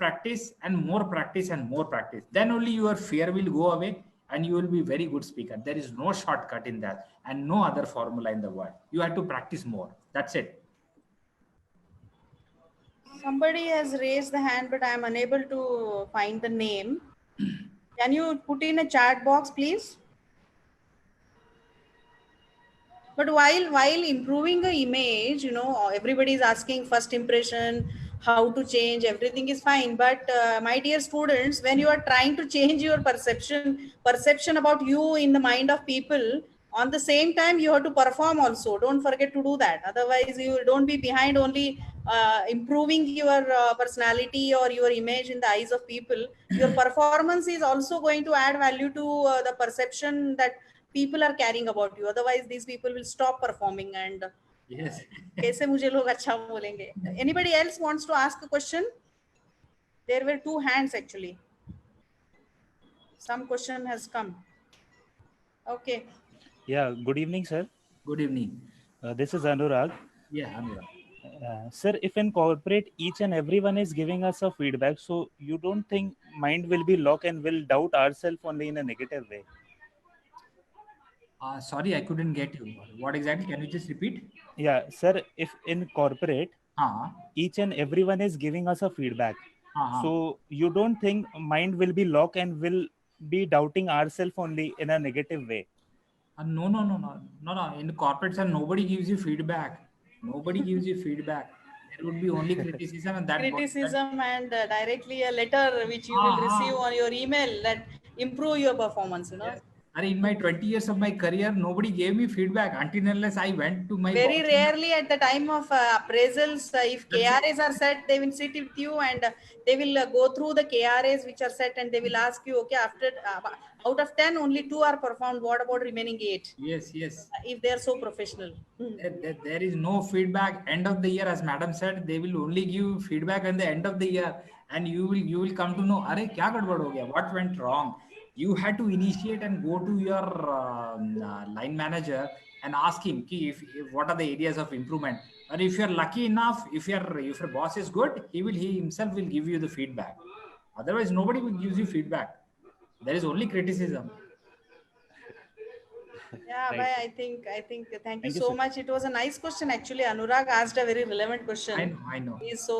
and more practice and more practice. Then only your fear will go away and you will be very good speaker. There is no shortcut in that and no other formula in the world. You have to practice more. That's it. Somebody has raised the hand, but I am unable to find the name. Can you put in a chat box, please? But while improving the image, everybody is asking first impression, how to change, everything is fine. But my dear students, when you are trying to change your perception about you in the mind of people, on the same time you have to perform also. Don't forget to do that. Otherwise, you don't be behind only improving your personality or your image in the eyes of people. Your performance is also going to add value to the perception that people are caring about you. Otherwise, these people will stop performing and Yes. कैसे मुझे लोग अच्छा बोलेंगे. Anybody else wants to ask a question? There were 2 hands actually. Some question has come. Okay. Yeah, good evening, sir. Good evening. This is Anurag. Yeah, Anurag. Sir, if in corporate each and everyone is giving us a feedback, so you don't think mind will be locked and will doubt ourselves only in a negative way? Sorry, I couldn't get you. What exactly? Can you just repeat? Yeah, sir, if in corporate each and everyone is giving us a feedback, so you don't think mind will be locked and will be doubting ourselves only in a negative way? No. In the corporate side, nobody gives you feedback. Nobody gives you feedback. There would be only criticism, and that Criticism and directly a letter which you will receive on your email that improve your performance, you know. Yes. In my 20 years of my career, nobody gave me feedback until unless I went to my very boss. rarely at the time of appraisals, if KRAs are set, they will sit with you and they will go through the KRAs which are set, and they will ask you, okay, after out of 10 only 2 are performed, what about remaining 8? Yes. If they are so professional. There is no feedback end of the year, as madam said. They will only give feedback at the end of the year, and you will come to know, "Arey, kya gadbad ho gaya? What went wrong?" You had to initiate and go to your line manager and ask him if what are the areas of improvement. Or if you're lucky enough, if your boss is good, he himself will give you the feedback. Otherwise, nobody will give you feedback. There is only criticism. Yeah, Right, but sir. I think thank you Thank you, so sir. much. It was a nice question actually. Anurag asked a very relevant question. I know. So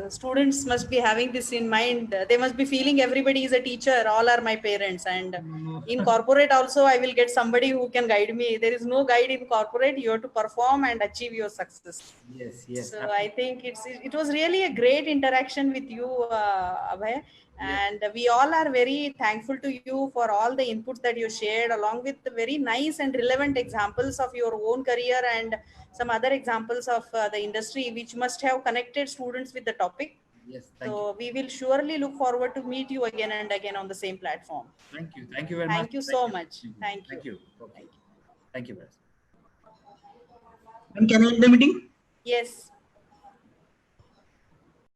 students must be having this in mind. They must be feeling everybody is a teacher. All are my parents. And No. in corporate also, I will get somebody who can guide me. There is no guide in corporate. You have to perform and achieve your success. Yes. So I think it was really a great interaction with you, Abhay. And we all are very thankful to you for all the inputs that you shared, along with the very nice and relevant examples of your own career and some other examples of the industry, which must have connected students with the topic. Yes. Thank you. So we will surely look forward to meet you again and again on the same platform. Thank you. Thank you very much. Thank you so much. Thank you. Thank you. Okay. Thank you, guys. And can I end the meeting? Yes.